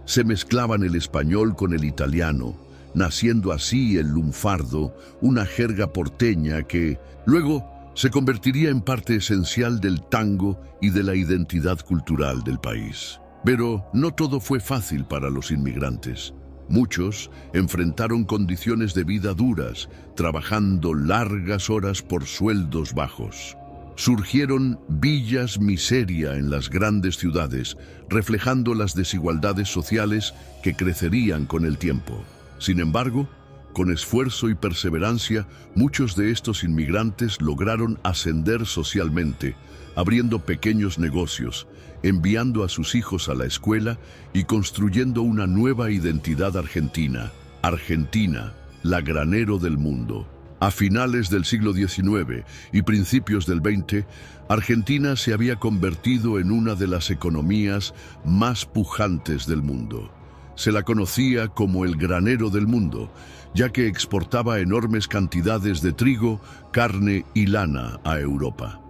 Se mezclaban el español con el italiano, naciendo así el lunfardo, una jerga porteña que luego se convertiría en parte esencial del tango y de la identidad cultural del país. Pero no todo fue fácil para los inmigrantes. Muchos enfrentaron condiciones de vida duras, trabajando largas horas por sueldos bajos. Surgieron villas miseria en las grandes ciudades, reflejando las desigualdades sociales que crecerían con el tiempo. Sin embargo, con esfuerzo y perseverancia, muchos de estos inmigrantes lograron ascender socialmente, abriendo pequeños negocios, enviando a sus hijos a la escuela y construyendo una nueva identidad argentina. Argentina, la granero del mundo. A finales del siglo XIX y principios del XX, Argentina se había convertido en una de las economías más pujantes del mundo. Se la conocía como el granero del mundo, ya que exportaba enormes cantidades de trigo, carne y lana a Europa.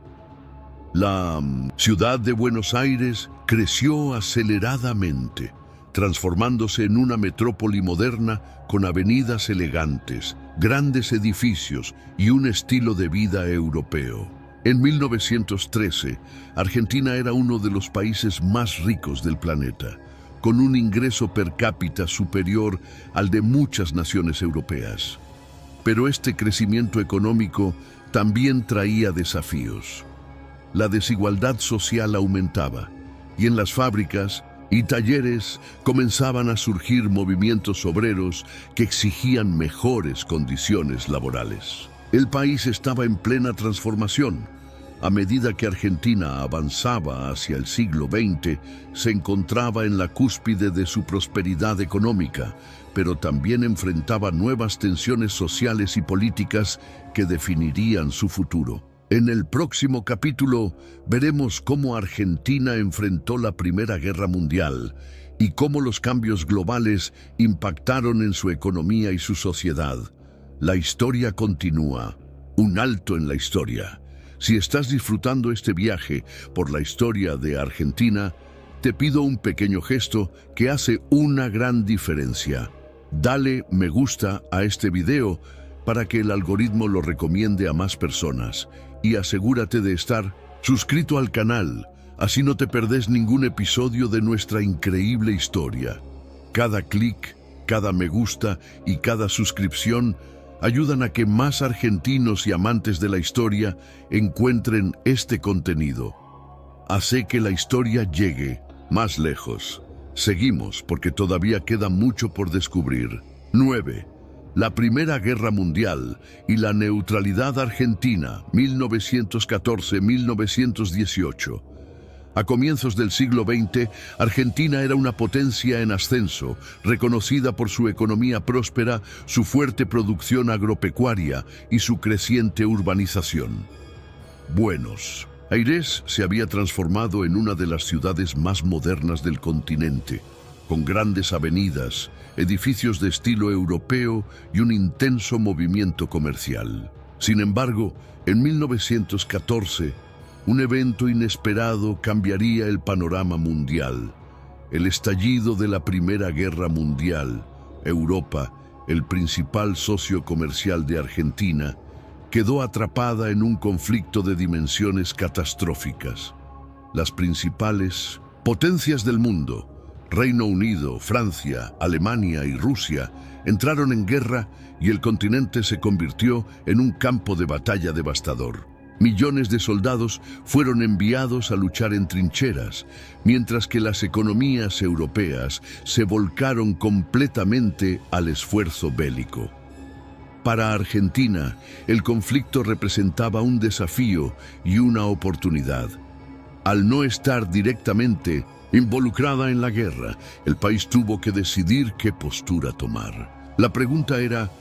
La ciudad de Buenos Aires creció aceleradamente, transformándose en una metrópoli moderna con avenidas elegantes, grandes edificios y un estilo de vida europeo. En 1913, Argentina era uno de los países más ricos del planeta, con un ingreso per cápita superior al de muchas naciones europeas. Pero este crecimiento económico también traía desafíos. La desigualdad social aumentaba, y en las fábricas y talleres comenzaban a surgir movimientos obreros que exigían mejores condiciones laborales. El país estaba en plena transformación. A medida que Argentina avanzaba hacia el siglo XX, se encontraba en la cúspide de su prosperidad económica, pero también enfrentaba nuevas tensiones sociales y políticas que definirían su futuro. En el próximo capítulo veremos cómo Argentina enfrentó la Primera Guerra Mundial y cómo los cambios globales impactaron en su economía y su sociedad. La historia continúa. Un alto en la historia. Si estás disfrutando este viaje por la historia de Argentina, te pido un pequeño gesto que hace una gran diferencia. Dale me gusta a este video para que el algoritmo lo recomiende a más personas y asegúrate de estar suscrito al canal, así no te perdés ningún episodio de nuestra increíble historia. Cada clic cada me gusta y cada suscripción ayudan a que más argentinos y amantes de la historia encuentren este contenido. Hace que la historia llegue más lejos. Seguimos porque todavía queda mucho por descubrir. 9. La Primera Guerra Mundial y la neutralidad argentina, 1914-1918. A comienzos del siglo XX, Argentina era una potencia en ascenso, reconocida por su economía próspera, su fuerte producción agropecuaria y su creciente urbanización. Buenos Aires se había transformado en una de las ciudades más modernas del continente, con grandes avenidas, edificios de estilo europeo y un intenso movimiento comercial. Sin embargo, en 1914, un evento inesperado cambiaría el panorama mundial. El estallido de la Primera Guerra Mundial. Europa, el principal socio comercial de Argentina, quedó atrapada en un conflicto de dimensiones catastróficas. Las principales potencias del mundo, Reino Unido, Francia, Alemania y Rusia, entraron en guerra y el continente se convirtió en un campo de batalla devastador. Millones de soldados fueron enviados a luchar en trincheras, mientras que las economías europeas se volcaron completamente al esfuerzo bélico. Para Argentina, el conflicto representaba un desafío y una oportunidad. Al no estar directamente involucrada en la guerra, el país tuvo que decidir qué postura tomar. La pregunta era: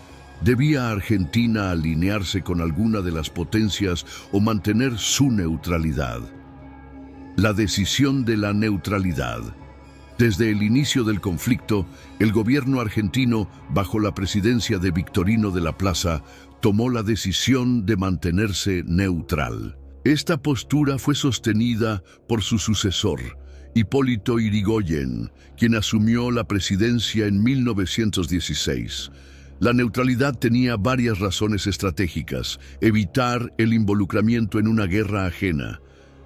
¿debía Argentina alinearse con alguna de las potencias o mantener su neutralidad? La decisión de la neutralidad. Desde el inicio del conflicto, el gobierno argentino, bajo la presidencia de Victorino de la Plaza, tomó la decisión de mantenerse neutral. Esta postura fue sostenida por su sucesor, Hipólito Yrigoyen, quien asumió la presidencia en 1916. La neutralidad tenía varias razones estratégicas: evitar el involucramiento en una guerra ajena.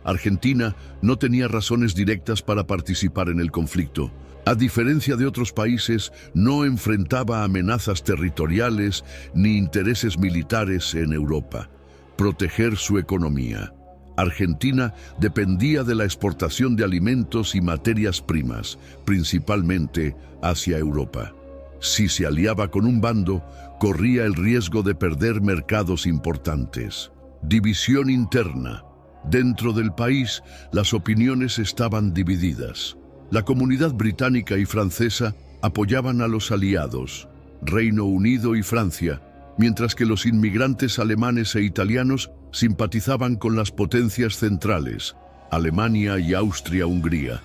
Argentina no tenía razones directas para participar en el conflicto. A diferencia de otros países, no enfrentaba amenazas territoriales ni intereses militares en Europa. Proteger su economía. Argentina dependía de la exportación de alimentos y materias primas, principalmente hacia Europa. Si se aliaba con un bando, corría el riesgo de perder mercados importantes. División interna. Dentro del país, las opiniones estaban divididas. La comunidad británica y francesa apoyaban a los aliados, Reino Unido y Francia, mientras que los inmigrantes alemanes e italianos simpatizaban con las potencias centrales, Alemania y Austria-Hungría.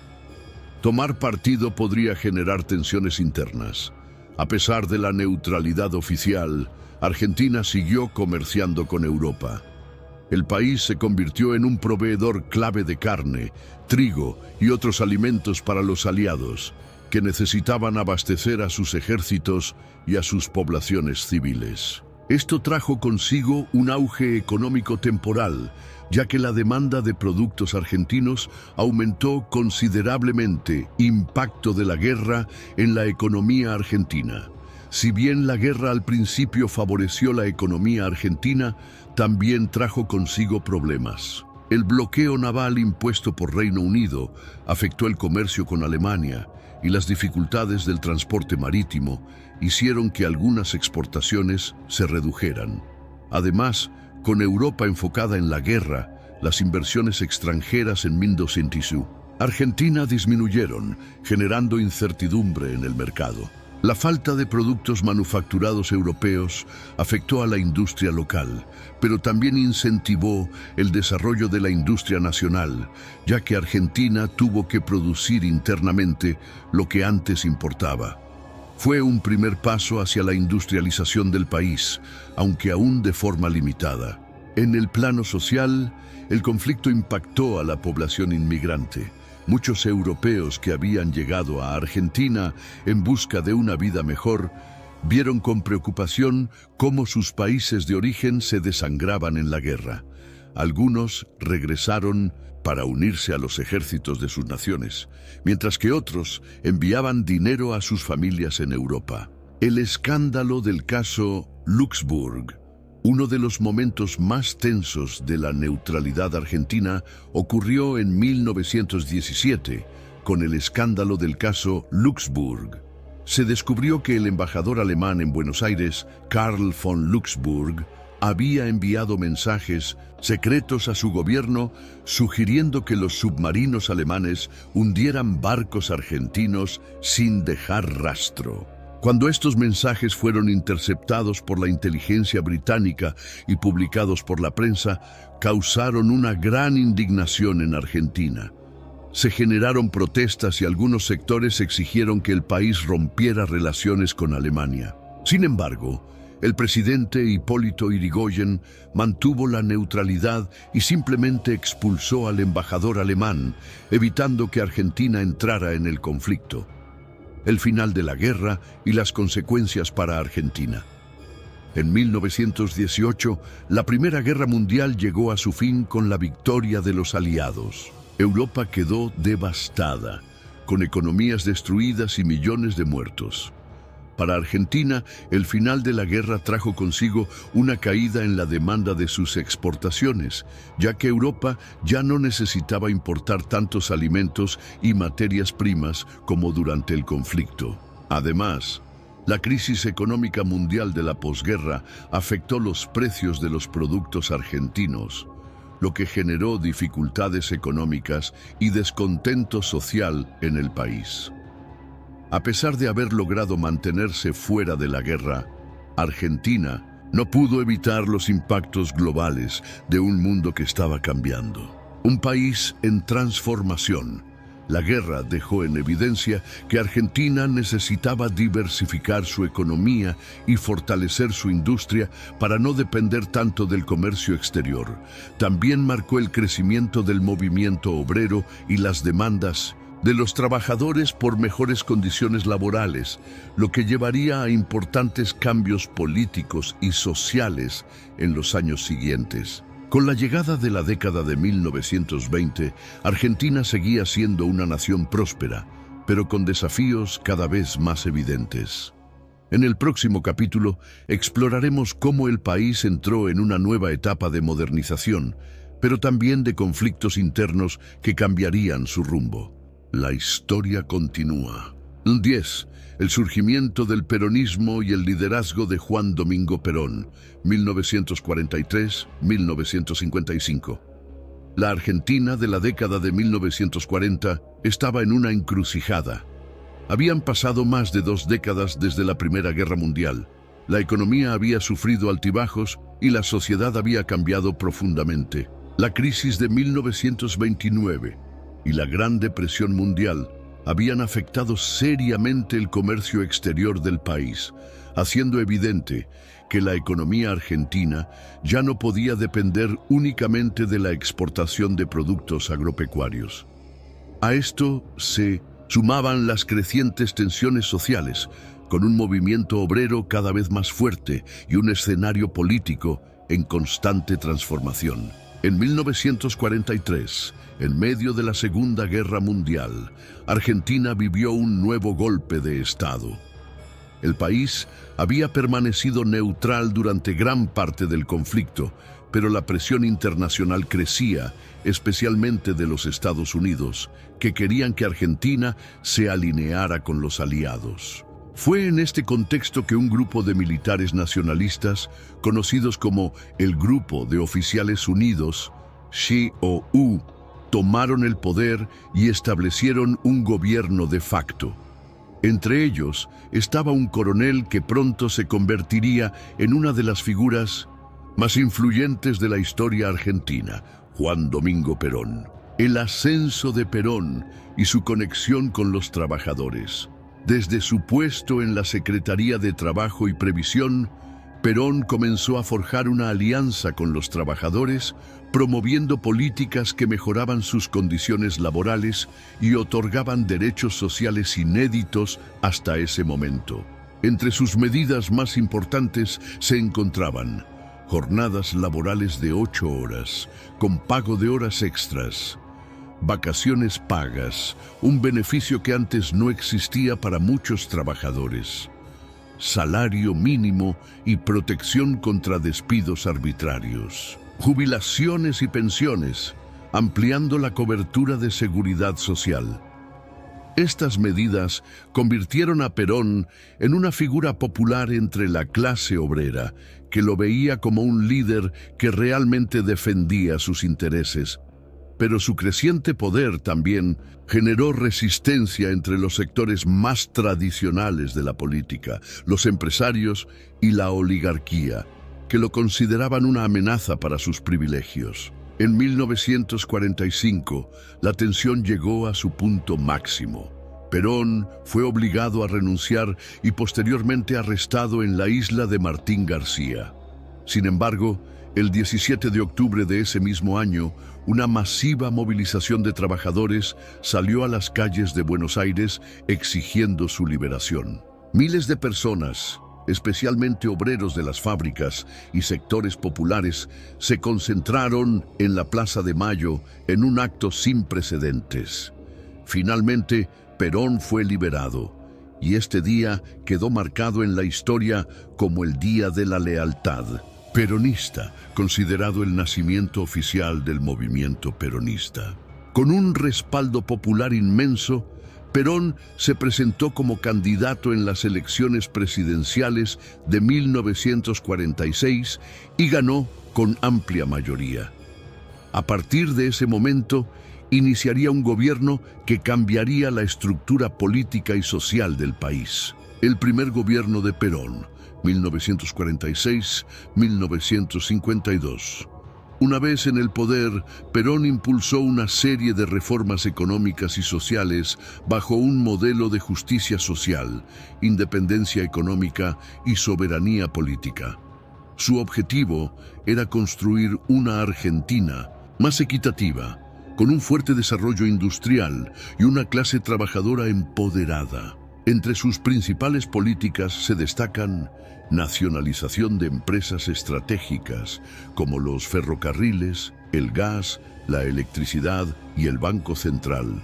Tomar partido podría generar tensiones internas. A pesar de la neutralidad oficial, Argentina siguió comerciando con Europa. El país se convirtió en un proveedor clave de carne, trigo y otros alimentos para los aliados, que necesitaban abastecer a sus ejércitos y a sus poblaciones civiles. Esto trajo consigo un auge económico temporal, ya que la demanda de productos argentinos aumentó considerablemente. Impacto de la guerra en la economía argentina. Si bien la guerra al principio favoreció la economía argentina, también trajo consigo problemas. El bloqueo naval impuesto por Reino Unido afectó el comercio con Alemania, y las dificultades del transporte marítimo hicieron que algunas exportaciones se redujeran. Además, con Europa enfocada en la guerra, las inversiones extranjeras en 1918, Argentina disminuyeron, generando incertidumbre en el mercado. La falta de productos manufacturados europeos afectó a la industria local, pero también incentivó el desarrollo de la industria nacional, ya que Argentina tuvo que producir internamente lo que antes importaba. Fue un primer paso hacia la industrialización del país, aunque aún de forma limitada. En el plano social, el conflicto impactó a la población inmigrante. Muchos europeos que habían llegado a Argentina en busca de una vida mejor vieron con preocupación cómo sus países de origen se desangraban en la guerra. Algunos regresaron para unirse a los ejércitos de sus naciones, mientras que otros enviaban dinero a sus familias en Europa. El escándalo del caso Luxburg, uno de los momentos más tensos de la neutralidad argentina, ocurrió en 1917, con el escándalo del caso Luxburg. Se descubrió que el embajador alemán en Buenos Aires, Karl von Luxburg, había enviado mensajes secretos a su gobierno sugiriendo que los submarinos alemanes hundieran barcos argentinos sin dejar rastro. Cuando estos mensajes fueron interceptados por la inteligencia británica y publicados por la prensa, causaron una gran indignación en Argentina. Se generaron protestas y algunos sectores exigieron que el país rompiera relaciones con Alemania. Sin embargo, el presidente Hipólito Yrigoyen mantuvo la neutralidad y simplemente expulsó al embajador alemán, evitando que Argentina entrara en el conflicto. El final de la guerra y las consecuencias para Argentina. En 1918, la Primera Guerra Mundial llegó a su fin con la victoria de los aliados. Europa quedó devastada, con economías destruidas y millones de muertos. Para Argentina, el final de la guerra trajo consigo una caída en la demanda de sus exportaciones, ya que Europa ya no necesitaba importar tantos alimentos y materias primas como durante el conflicto. Además, la crisis económica mundial de la posguerra afectó los precios de los productos argentinos, lo que generó dificultades económicas y descontento social en el país. A pesar de haber logrado mantenerse fuera de la guerra, Argentina no pudo evitar los impactos globales de un mundo que estaba cambiando. Un país en transformación. La guerra dejó en evidencia que Argentina necesitaba diversificar su economía y fortalecer su industria para no depender tanto del comercio exterior. También marcó el crecimiento del movimiento obrero y las demandas de los trabajadores por mejores condiciones laborales, lo que llevaría a importantes cambios políticos y sociales en los años siguientes. Con la llegada de la década de 1920, Argentina seguía siendo una nación próspera, pero con desafíos cada vez más evidentes. En el próximo capítulo exploraremos cómo el país entró en una nueva etapa de modernización, pero también de conflictos internos que cambiarían su rumbo. La historia continúa. 10. El surgimiento del peronismo y el liderazgo de Juan Domingo Perón, 1943-1955. La Argentina de la década de 1940 estaba en una encrucijada. Habían pasado más de 2 décadas desde la Primera Guerra Mundial. La economía había sufrido altibajos y la sociedad había cambiado profundamente. La crisis de 1929 y la Gran Depresión Mundial habían afectado seriamente el comercio exterior del país, haciendo evidente que la economía argentina ya no podía depender únicamente de la exportación de productos agropecuarios. A esto se sumaban las crecientes tensiones sociales, con un movimiento obrero cada vez más fuerte y un escenario político en constante transformación. En 1943, en medio de la Segunda Guerra Mundial, Argentina vivió un nuevo golpe de Estado. El país había permanecido neutral durante gran parte del conflicto, pero la presión internacional crecía, especialmente de los Estados Unidos, que querían que Argentina se alineara con los aliados. Fue en este contexto que un grupo de militares nacionalistas, conocidos como el Grupo de Oficiales Unidos, GOU, tomaron el poder y establecieron un gobierno de facto. Entre ellos estaba un coronel que pronto se convertiría en una de las figuras más influyentes de la historia argentina, Juan Domingo Perón. El ascenso de Perón y su conexión con los trabajadores. Desde su puesto en la Secretaría de Trabajo y Previsión, Perón comenzó a forjar una alianza con los trabajadores, promoviendo políticas que mejoraban sus condiciones laborales y otorgaban derechos sociales inéditos hasta ese momento. Entre sus medidas más importantes se encontraban jornadas laborales de 8 horas, con pago de horas extras, vacaciones pagas, un beneficio que antes no existía para muchos trabajadores, salario mínimo y protección contra despidos arbitrarios, jubilaciones y pensiones, ampliando la cobertura de seguridad social. Estas medidas convirtieron a Perón en una figura popular entre la clase obrera, que lo veía como un líder que realmente defendía sus intereses. Pero su creciente poder también generó resistencia entre los sectores más tradicionales de la política, los empresarios y la oligarquía, que lo consideraban una amenaza para sus privilegios. En 1945, la tensión llegó a su punto máximo. Perón fue obligado a renunciar y posteriormente arrestado en la isla de Martín García. Sin embargo, el 17 de octubre de ese mismo año, una masiva movilización de trabajadores salió a las calles de Buenos Aires exigiendo su liberación. Miles de personas, especialmente obreros de las fábricas y sectores populares, se concentraron en la Plaza de Mayo en un acto sin precedentes. Finalmente, Perón fue liberado, y este día quedó marcado en la historia como el Día de la Lealtad peronista, considerado el nacimiento oficial del movimiento peronista. Con un respaldo popular inmenso, Perón se presentó como candidato en las elecciones presidenciales de 1946 y ganó con amplia mayoría. A partir de ese momento, iniciaría un gobierno que cambiaría la estructura política y social del país. El primer gobierno de Perón, 1946-1952. Una vez en el poder, Perón impulsó una serie de reformas económicas y sociales bajo un modelo de justicia social, independencia económica y soberanía política. Su objetivo era construir una Argentina más equitativa, con un fuerte desarrollo industrial y una clase trabajadora empoderada. Entre sus principales políticas se destacan nacionalización de empresas estratégicas como los ferrocarriles, el gas, la electricidad y el Banco Central.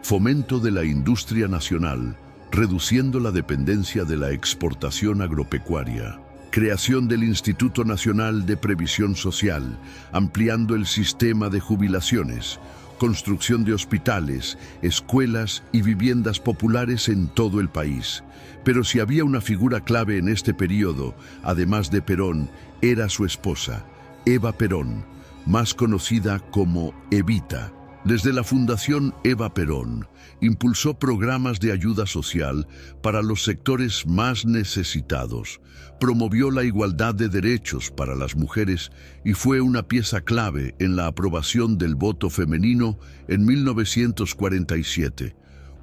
Fomento de la industria nacional, reduciendo la dependencia de la exportación agropecuaria. Creación del Instituto Nacional de Previsión Social, ampliando el sistema de jubilaciones. Construcción de hospitales, escuelas y viviendas populares en todo el país. Pero si había una figura clave en este periodo, además de Perón, era su esposa, Eva Perón, más conocida como Evita. Desde la Fundación Eva Perón, impulsó programas de ayuda social para los sectores más necesitados, promovió la igualdad de derechos para las mujeres y fue una pieza clave en la aprobación del voto femenino en 1947,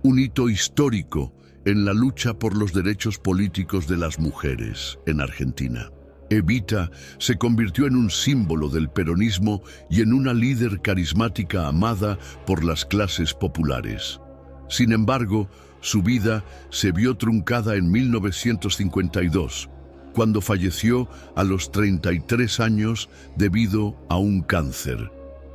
un hito histórico en la lucha por los derechos políticos de las mujeres en Argentina. Evita se convirtió en un símbolo del peronismo y en una líder carismática amada por las clases populares. Sin embargo, su vida se vio truncada en 1952, cuando falleció a los 33 años debido a un cáncer.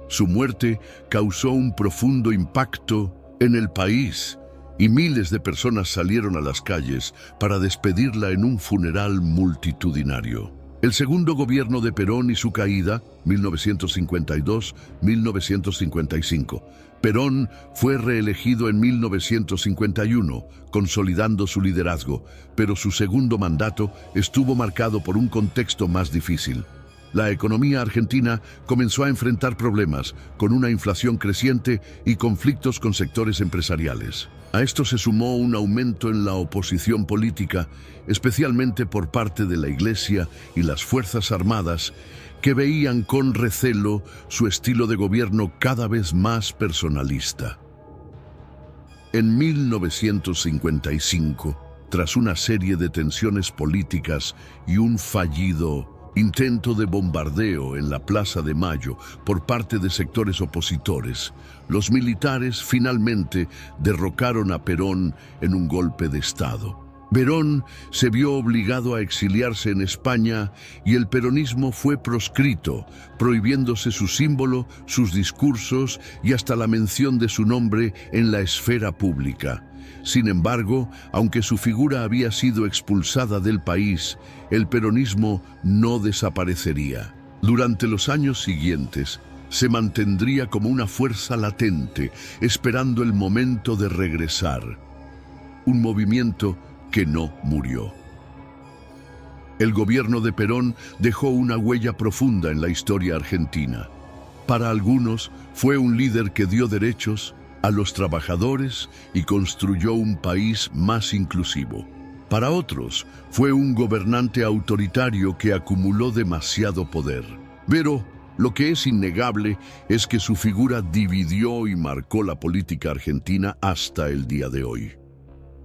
Su muerte causó un profundo impacto en el país y miles de personas salieron a las calles para despedirla en un funeral multitudinario. El segundo gobierno de Perón y su caída, 1952-1955. Perón fue reelegido en 1951, consolidando su liderazgo, pero su segundo mandato estuvo marcado por un contexto más difícil. La economía argentina comenzó a enfrentar problemas, con una inflación creciente y conflictos con sectores empresariales. A esto se sumó un aumento en la oposición política, especialmente por parte de la Iglesia y las Fuerzas Armadas, que veían con recelo su estilo de gobierno cada vez más personalista. En 1955, tras una serie de tensiones políticas y un fallido intento de bombardeo en la Plaza de Mayo por parte de sectores opositores, los militares finalmente derrocaron a Perón en un golpe de Estado. Perón se vio obligado a exiliarse en España y el peronismo fue proscrito, prohibiéndose su símbolo, sus discursos y hasta la mención de su nombre en la esfera pública. Sin embargo, aunque su figura había sido expulsada del país, el peronismo no desaparecería. Durante los años siguientes, se mantendría como una fuerza latente, esperando el momento de regresar. Un movimiento que no murió. El gobierno de Perón dejó una huella profunda en la historia argentina. Para algunos, fue un líder que dio derechos a los trabajadores y construyó un país más inclusivo. Para otros, fue un gobernante autoritario que acumuló demasiado poder. Pero lo que es innegable es que su figura dividió y marcó la política argentina hasta el día de hoy.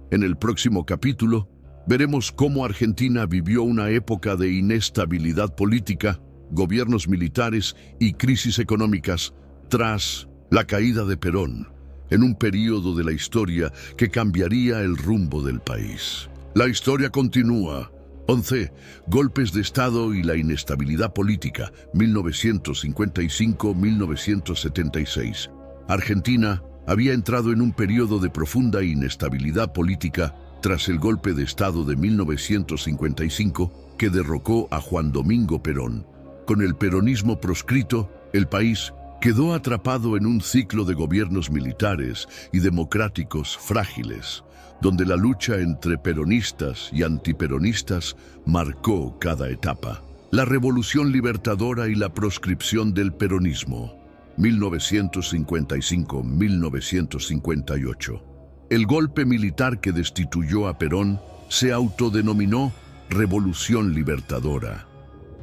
En el próximo capítulo, veremos cómo Argentina vivió una época de inestabilidad política, gobiernos militares y crisis económicas tras la caída de Perón, en un período de la historia que cambiaría el rumbo del país. La historia continúa. 11. Golpes de Estado y la inestabilidad política, 1955-1976. Argentina había entrado en un periodo de profunda inestabilidad política tras el golpe de Estado de 1955 que derrocó a Juan Domingo Perón. Con el peronismo proscrito, el país quedó atrapado en un ciclo de gobiernos militares y democráticos frágiles, donde la lucha entre peronistas y antiperonistas marcó cada etapa. La Revolución Libertadora y la proscripción del peronismo, 1955-1958. El golpe militar que destituyó a Perón se autodenominó Revolución Libertadora,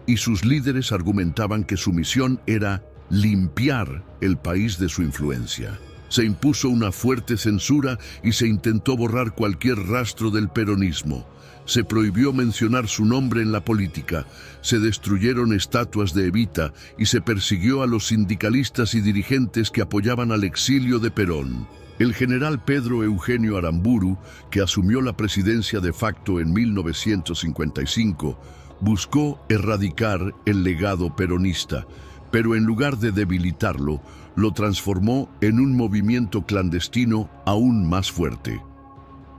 y sus líderes argumentaban que su misión era limpiar el país de su influencia. Se impuso una fuerte censura y se intentó borrar cualquier rastro del peronismo. Se prohibió mencionar su nombre en la política, se destruyeron estatuas de Evita y se persiguió a los sindicalistas y dirigentes que apoyaban al exilio de Perón. El general Pedro Eugenio Aramburu, que asumió la presidencia de facto en 1955, buscó erradicar el legado peronista, pero en lugar de debilitarlo, lo transformó en un movimiento clandestino aún más fuerte.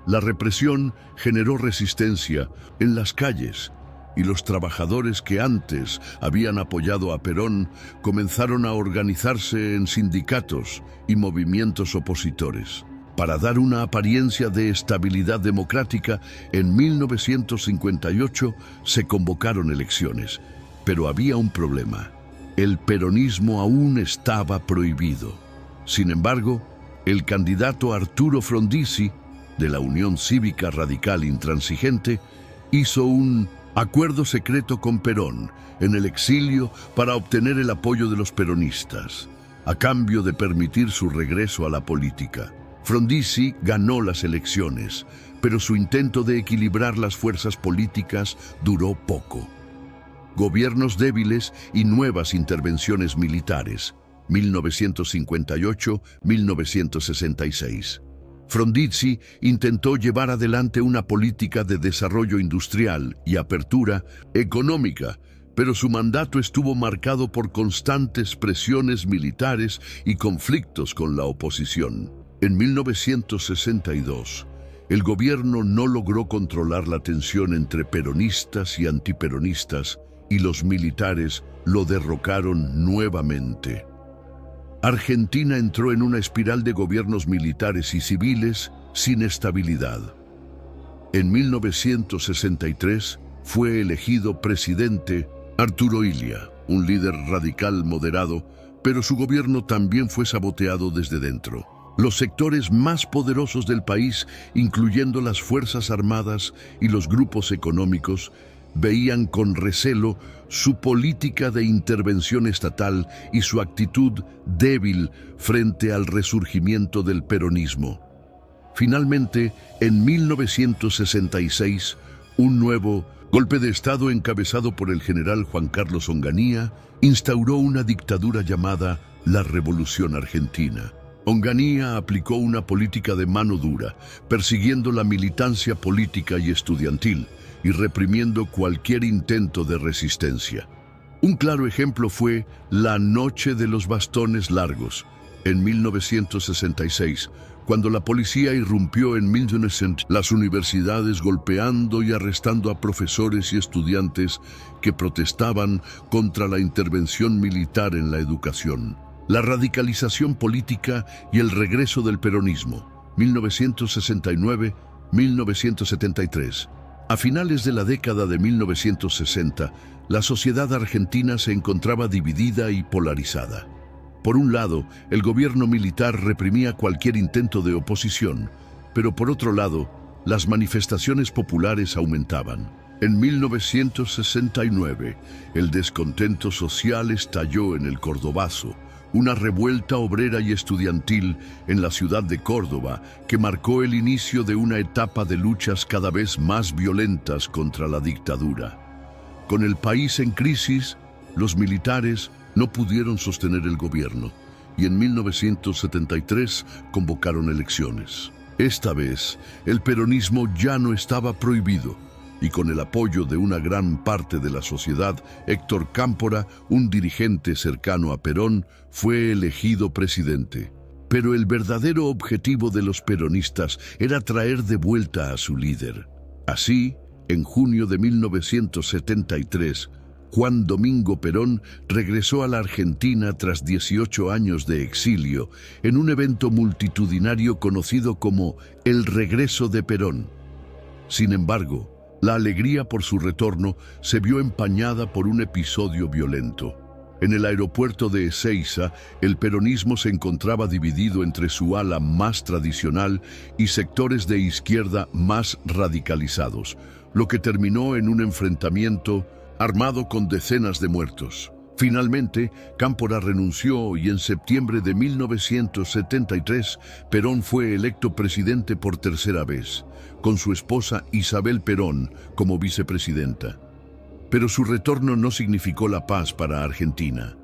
La represión generó resistencia en las calles y los trabajadores que antes habían apoyado a Perón comenzaron a organizarse en sindicatos y movimientos opositores. Para dar una apariencia de estabilidad democrática, en 1958 se convocaron elecciones, pero había un problema. El peronismo aún estaba prohibido. Sin embargo, el candidato Arturo Frondizi, de la Unión Cívica Radical Intransigente, hizo un acuerdo secreto con Perón en el exilio para obtener el apoyo de los peronistas, a cambio de permitir su regreso a la política. Frondizi ganó las elecciones, pero su intento de equilibrar las fuerzas políticas duró poco. Gobiernos débiles y nuevas intervenciones militares, 1958-1966. Frondizi intentó llevar adelante una política de desarrollo industrial y apertura económica, pero su mandato estuvo marcado por constantes presiones militares y conflictos con la oposición. En 1962, el gobierno no logró controlar la tensión entre peronistas y antiperonistas y los militares lo derrocaron nuevamente. Argentina entró en una espiral de gobiernos militares y civiles sin estabilidad. En 1963 fue elegido presidente Arturo Illia, un líder radical moderado, pero su gobierno también fue saboteado desde dentro. Los sectores más poderosos del país, incluyendo las Fuerzas Armadas y los grupos económicos, veían con recelo su política de intervención estatal y su actitud débil frente al resurgimiento del peronismo. Finalmente, en 1966, un nuevo golpe de Estado encabezado por el general Juan Carlos Onganía instauró una dictadura llamada la Revolución Argentina. Onganía aplicó una política de mano dura, persiguiendo la militancia política y estudiantil y reprimiendo cualquier intento de resistencia. Un claro ejemplo fue la Noche de los Bastones Largos, en 1966, cuando la policía irrumpió en las universidades golpeando y arrestando a profesores y estudiantes que protestaban contra la intervención militar en la educación. La radicalización política y el regreso del peronismo, 1969-1973. A finales de la década de 1960, la sociedad argentina se encontraba dividida y polarizada. Por un lado, el gobierno militar reprimía cualquier intento de oposición, pero por otro lado, las manifestaciones populares aumentaban. En 1969, el descontento social estalló en el Cordobazo, una revuelta obrera y estudiantil en la ciudad de Córdoba que marcó el inicio de una etapa de luchas cada vez más violentas contra la dictadura. Con el país en crisis, los militares no pudieron sostener el gobierno y en 1973 convocaron elecciones. Esta vez, el peronismo ya no estaba prohibido y con el apoyo de una gran parte de la sociedad, Héctor Cámpora, un dirigente cercano a Perón, fue elegido presidente. Pero el verdadero objetivo de los peronistas era traer de vuelta a su líder. Así, en junio de 1973, Juan Domingo Perón regresó a la Argentina tras 18 años de exilio en un evento multitudinario conocido como el Regreso de Perón. Sin embargo, la alegría por su retorno se vio empañada por un episodio violento. En el aeropuerto de Ezeiza, el peronismo se encontraba dividido entre su ala más tradicional y sectores de izquierda más radicalizados, lo que terminó en un enfrentamiento armado con decenas de muertos. Finalmente, Cámpora renunció y en septiembre de 1973, Perón fue electo presidente por tercera vez, con su esposa Isabel Perón como vicepresidenta. Pero su retorno no significó la paz para Argentina.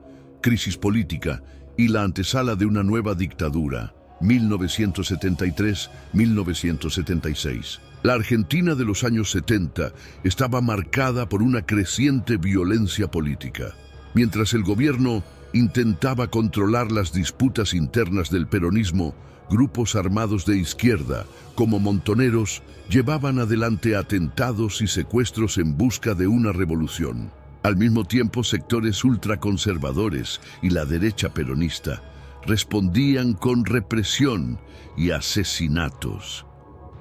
Crisis política y la antesala de una nueva dictadura, 1973-1976. La Argentina de los años 70 estaba marcada por una creciente violencia política. Mientras el gobierno intentaba controlar las disputas internas del peronismo, grupos armados de izquierda, como Montoneros, llevaban adelante atentados y secuestros en busca de una revolución. Al mismo tiempo, sectores ultraconservadores y la derecha peronista respondían con represión y asesinatos,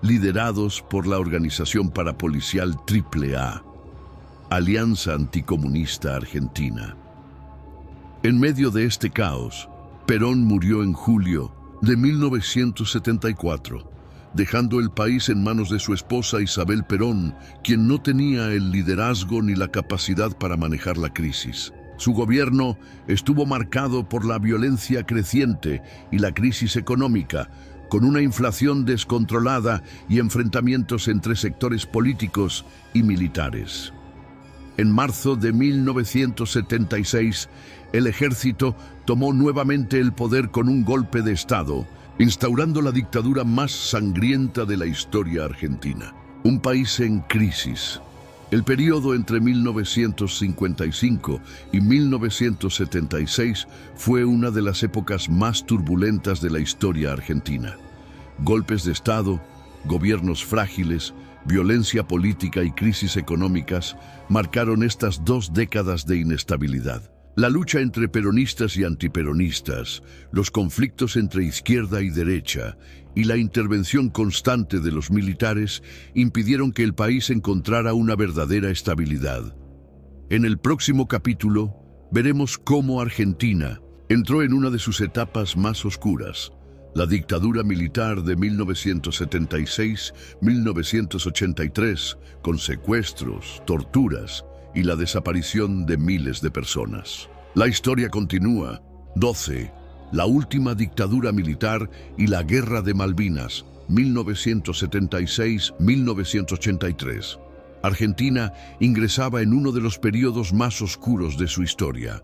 liderados por la organización parapolicial AAA, Alianza Anticomunista Argentina. En medio de este caos, Perón murió en julio de 1974, dejando el país en manos de su esposa Isabel Perón, quien no tenía el liderazgo ni la capacidad para manejar la crisis. Su gobierno estuvo marcado por la violencia creciente y la crisis económica, con una inflación descontrolada y enfrentamientos entre sectores políticos y militares. En marzo de 1976, el ejército tomó nuevamente el poder con un golpe de Estado, instaurando la dictadura más sangrienta de la historia argentina. Un país en crisis. El periodo entre 1955 y 1976 fue una de las épocas más turbulentas de la historia argentina. Golpes de Estado, gobiernos frágiles, violencia política y crisis económicas marcaron estas 2 décadas de inestabilidad. La lucha entre peronistas y antiperonistas, los conflictos entre izquierda y derecha y la intervención constante de los militares impidieron que el país encontrara una verdadera estabilidad. En el próximo capítulo veremos cómo Argentina entró en una de sus etapas más oscuras, la dictadura militar de 1976-1983, con secuestros, torturas y la desaparición de miles de personas. La historia continúa. 12. La última dictadura militar y la Guerra de Malvinas, 1976-1983. Argentina ingresaba en uno de los periodos más oscuros de su historia.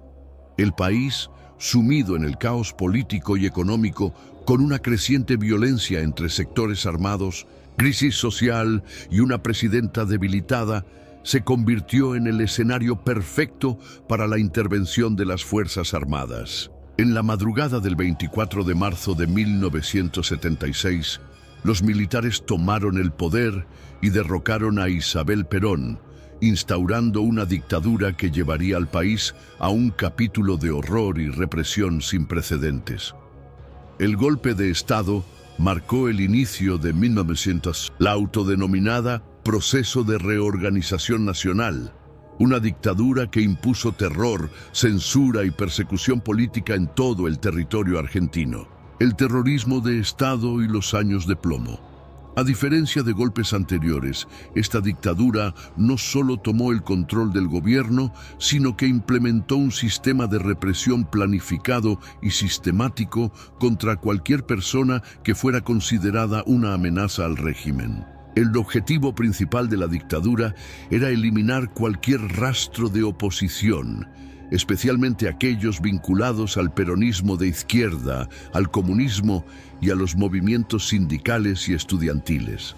El país, sumido en el caos político y económico, con una creciente violencia entre sectores armados, crisis social y una presidenta debilitada, se convirtió en el escenario perfecto para la intervención de las Fuerzas Armadas. En la madrugada del 24 de marzo de 1976, los militares tomaron el poder y derrocaron a Isabel Perón, instaurando una dictadura que llevaría al país a un capítulo de horror y represión sin precedentes. El golpe de Estado marcó el inicio de 1900, la autodenominada Proceso de Reorganización Nacional, una dictadura que impuso terror, censura y persecución política en todo el territorio argentino. El terrorismo de Estado y los años de plomo. A diferencia de golpes anteriores, esta dictadura no solo tomó el control del gobierno, sino que implementó un sistema de represión planificado y sistemático contra cualquier persona que fuera considerada una amenaza al régimen. El objetivo principal de la dictadura era eliminar cualquier rastro de oposición, especialmente aquellos vinculados al peronismo de izquierda, al comunismo y a los movimientos sindicales y estudiantiles.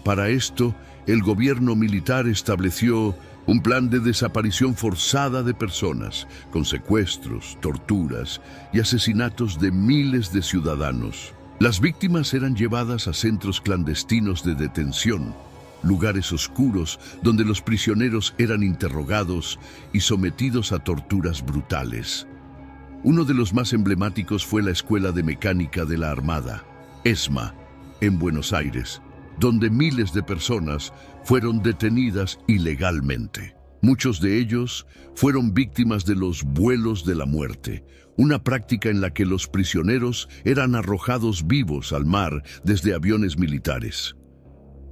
Para esto, el gobierno militar estableció un plan de desaparición forzada de personas, con secuestros, torturas y asesinatos de miles de ciudadanos. Las víctimas eran llevadas a centros clandestinos de detención, lugares oscuros donde los prisioneros eran interrogados y sometidos a torturas brutales. Uno de los más emblemáticos fue la Escuela de Mecánica de la Armada, ESMA, en Buenos Aires, donde miles de personas fueron detenidas ilegalmente. Muchos de ellos fueron víctimas de los vuelos de la muerte, una práctica en la que los prisioneros eran arrojados vivos al mar desde aviones militares.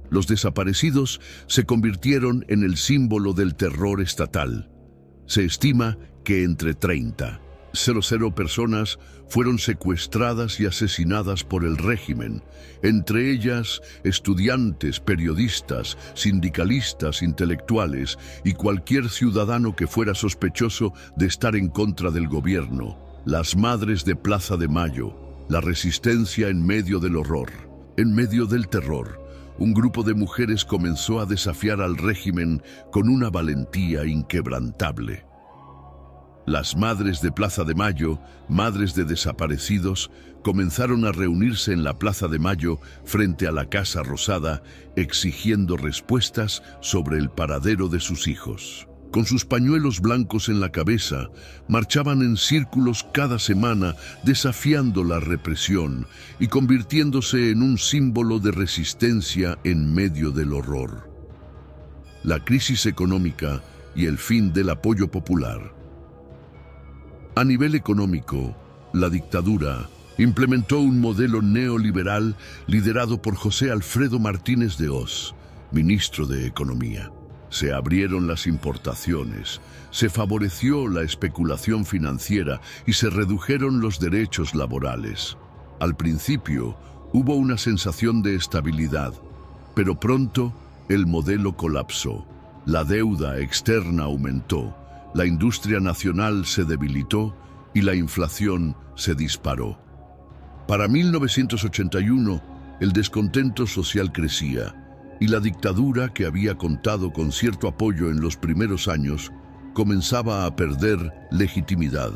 Los desaparecidos se convirtieron en el símbolo del terror estatal. Se estima que entre 30 personas fueron secuestradas y asesinadas por el régimen, entre ellas estudiantes, periodistas, sindicalistas, intelectuales y cualquier ciudadano que fuera sospechoso de estar en contra del gobierno. Las madres de Plaza de Mayo, la resistencia en medio del horror, en medio del terror. Un grupo de mujeres comenzó a desafiar al régimen con una valentía inquebrantable. Las madres de Plaza de Mayo, madres de desaparecidos, comenzaron a reunirse en la Plaza de Mayo frente a la Casa Rosada, exigiendo respuestas sobre el paradero de sus hijos. Con sus pañuelos blancos en la cabeza, marchaban en círculos cada semana, desafiando la represión y convirtiéndose en un símbolo de resistencia en medio del horror. La crisis económica y el fin del apoyo popular. A nivel económico, la dictadura implementó un modelo neoliberal liderado por José Alfredo Martínez de Hoz, ministro de Economía. Se abrieron las importaciones, se favoreció la especulación financiera y se redujeron los derechos laborales. Al principio, hubo una sensación de estabilidad, pero pronto el modelo colapsó. La deuda externa aumentó, la industria nacional se debilitó y la inflación se disparó. Para 1981, el descontento social crecía, y la dictadura, que había contado con cierto apoyo en los primeros años, comenzaba a perder legitimidad.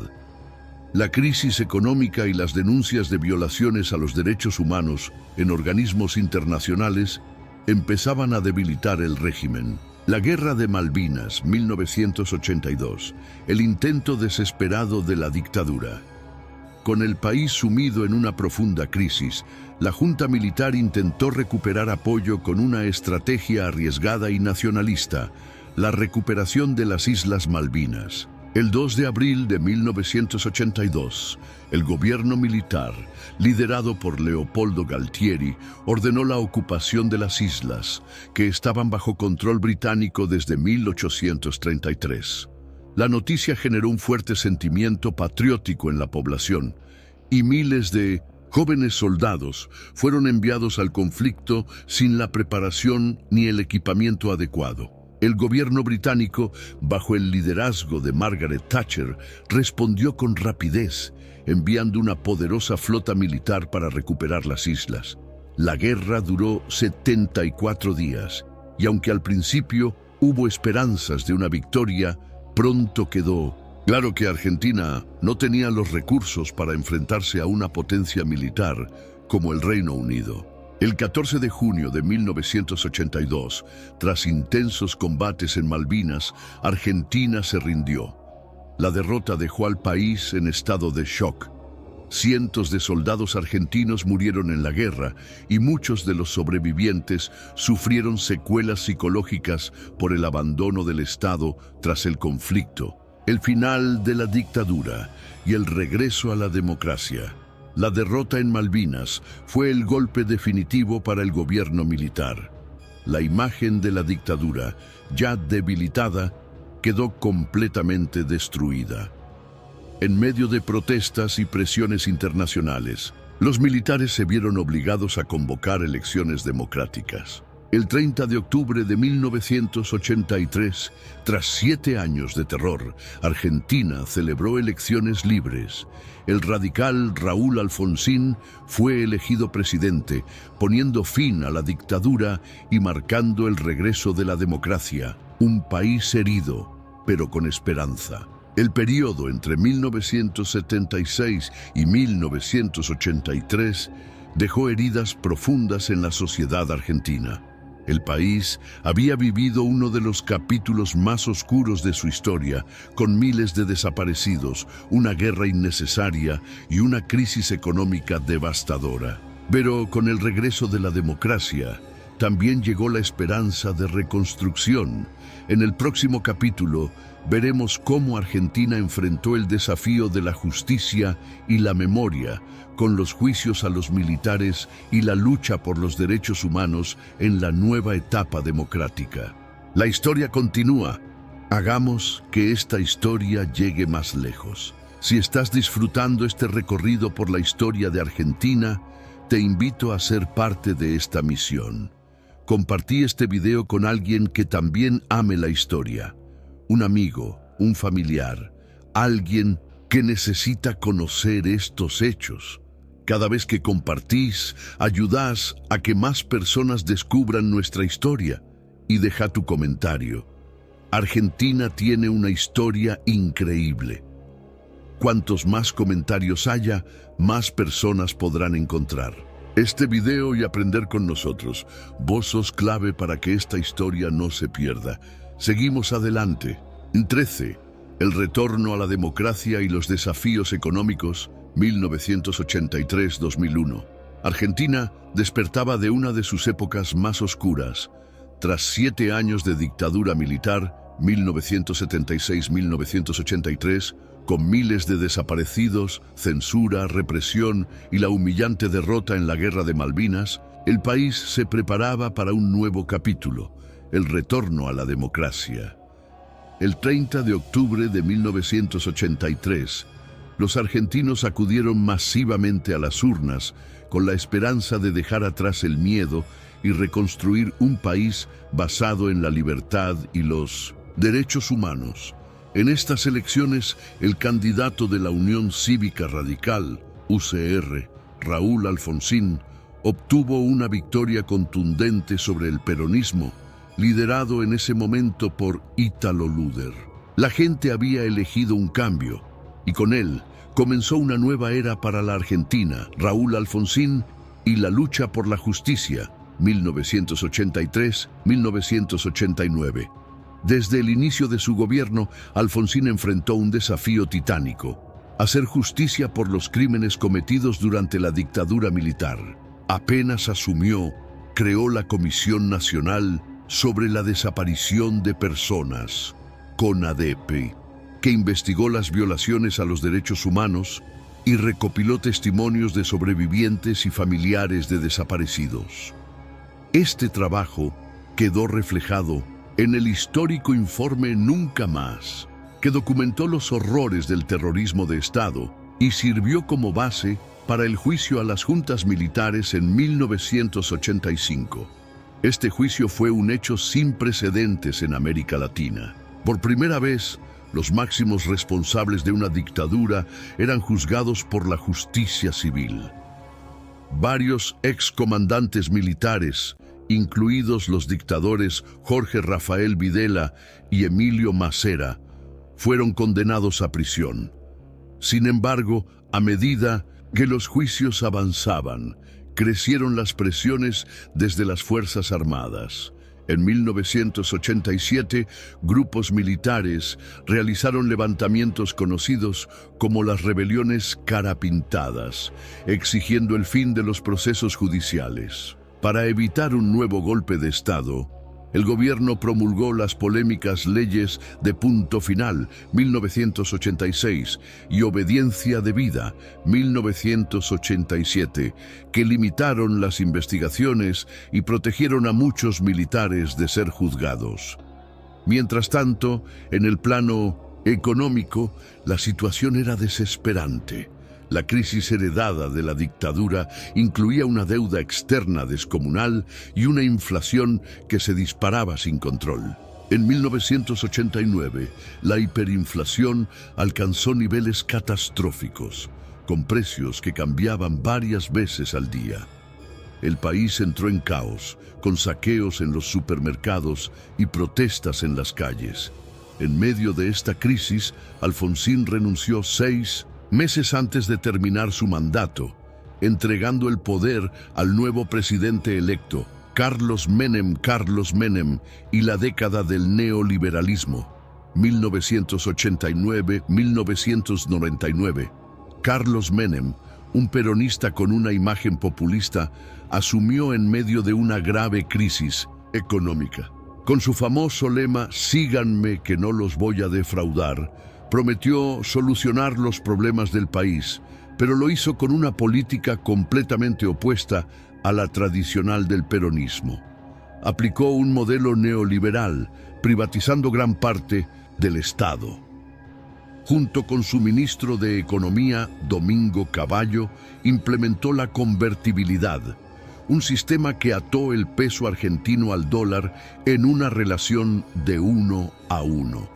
La crisis económica y las denuncias de violaciones a los derechos humanos en organismos internacionales empezaban a debilitar el régimen. La Guerra de Malvinas, 1982, el intento desesperado de la dictadura. Con el país sumido en una profunda crisis, la Junta Militar intentó recuperar apoyo con una estrategia arriesgada y nacionalista, la recuperación de las Islas Malvinas. El 2 de abril de 1982, el gobierno militar, liderado por Leopoldo Galtieri, ordenó la ocupación de las islas, que estaban bajo control británico desde 1833. La noticia generó un fuerte sentimiento patriótico en la población, y miles de jóvenes soldados fueron enviados al conflicto sin la preparación ni el equipamiento adecuado. El gobierno británico, bajo el liderazgo de Margaret Thatcher, respondió con rapidez, enviando una poderosa flota militar para recuperar las islas. La guerra duró 74 días, y aunque al principio hubo esperanzas de una victoria, pronto quedó claro que Argentina no tenía los recursos para enfrentarse a una potencia militar como el Reino Unido. El 14 de junio de 1982, tras intensos combates en Malvinas, Argentina se rindió. La derrota dejó al país en estado de shock. Cientos de soldados argentinos murieron en la guerra y muchos de los sobrevivientes sufrieron secuelas psicológicas por el abandono del Estado tras el conflicto, el final de la dictadura y el regreso a la democracia. La derrota en Malvinas fue el golpe definitivo para el gobierno militar. La imagen de la dictadura, ya debilitada, quedó completamente destruida. En medio de protestas y presiones internacionales, los militares se vieron obligados a convocar elecciones democráticas. El 30 de octubre de 1983, tras 7 años de terror, Argentina celebró elecciones libres. El radical Raúl Alfonsín fue elegido presidente, poniendo fin a la dictadura y marcando el regreso de la democracia. Un país herido, pero con esperanza. El periodo entre 1976 y 1983 dejó heridas profundas en la sociedad argentina. El país había vivido uno de los capítulos más oscuros de su historia, con miles de desaparecidos, una guerra innecesaria y una crisis económica devastadora. Pero con el regreso de la democracia, también llegó la esperanza de reconstrucción. En el próximo capítulo, veremos cómo Argentina enfrentó el desafío de la justicia y la memoria, con los juicios a los militares y la lucha por los derechos humanos en la nueva etapa democrática. La historia continúa. Hagamos que esta historia llegue más lejos. Si estás disfrutando este recorrido por la historia de Argentina, te invito a ser parte de esta misión. Compartí este video con alguien que también ame la historia. Un amigo, un familiar, alguien que necesita conocer estos hechos. Cada vez que compartís, ayudás a que más personas descubran nuestra historia. Y deja tu comentario. Argentina tiene una historia increíble. Cuantos más comentarios haya, más personas podrán encontrar este video y aprender con nosotros. Vos sos clave para que esta historia no se pierda. Seguimos adelante. 13. El retorno a la democracia y los desafíos económicos, 1983-2001. Argentina despertaba de una de sus épocas más oscuras. Tras 7 años de dictadura militar, 1976-1983, con miles de desaparecidos, censura, represión y la humillante derrota en la Guerra de Malvinas, el país se preparaba para un nuevo capítulo, el retorno a la democracia. El 30 de octubre de 1983, los argentinos acudieron masivamente a las urnas con la esperanza de dejar atrás el miedo y reconstruir un país basado en la libertad y los derechos humanos. En estas elecciones, el candidato de la Unión Cívica Radical, UCR, Raúl Alfonsín, obtuvo una victoria contundente sobre el peronismo, liderado en ese momento por Ítalo Luder. La gente había elegido un cambio, y con él comenzó una nueva era para la Argentina. Raúl Alfonsín y la lucha por la justicia, 1983-1989. Desde el inicio de su gobierno, Alfonsín enfrentó un desafío titánico: hacer justicia por los crímenes cometidos durante la dictadura militar. Apenas asumió, creó la Comisión Nacional sobre la Desaparición de Personas, CONADEP, que investigó las violaciones a los derechos humanos y recopiló testimonios de sobrevivientes y familiares de desaparecidos. Este trabajo quedó reflejado en el histórico informe Nunca Más, que documentó los horrores del terrorismo de Estado y sirvió como base para el juicio a las juntas militares en 1985. Este juicio fue un hecho sin precedentes en América Latina. Por primera vez, los máximos responsables de una dictadura eran juzgados por la justicia civil. Varios excomandantes militares, incluidos los dictadores Jorge Rafael Videla y Emilio Massera, fueron condenados a prisión. Sin embargo, a medida que los juicios avanzaban, crecieron las presiones desde las Fuerzas Armadas. En 1987, grupos militares realizaron levantamientos conocidos como las rebeliones carapintadas, exigiendo el fin de los procesos judiciales. Para evitar un nuevo golpe de Estado, el gobierno promulgó las polémicas leyes de Punto Final, 1986, y Obediencia Debida, 1987, que limitaron las investigaciones y protegieron a muchos militares de ser juzgados. Mientras tanto, en el plano económico, la situación era desesperante. La crisis heredada de la dictadura incluía una deuda externa descomunal y una inflación que se disparaba sin control. En 1989, la hiperinflación alcanzó niveles catastróficos, con precios que cambiaban varias veces al día. El país entró en caos, con saqueos en los supermercados y protestas en las calles. En medio de esta crisis, Alfonsín renunció 6 meses antes de terminar su mandato, entregando el poder al nuevo presidente electo, Carlos Menem, y la década del neoliberalismo, 1989-1999. Carlos Menem, un peronista con una imagen populista, asumió en medio de una grave crisis económica. Con su famoso lema "Síganme que no los voy a defraudar", prometió solucionar los problemas del país, pero lo hizo con una política completamente opuesta a la tradicional del peronismo. Aplicó un modelo neoliberal, privatizando gran parte del Estado. Junto con su ministro de Economía, Domingo Cavallo, implementó la convertibilidad, un sistema que ató el peso argentino al dólar en una relación de 1:1.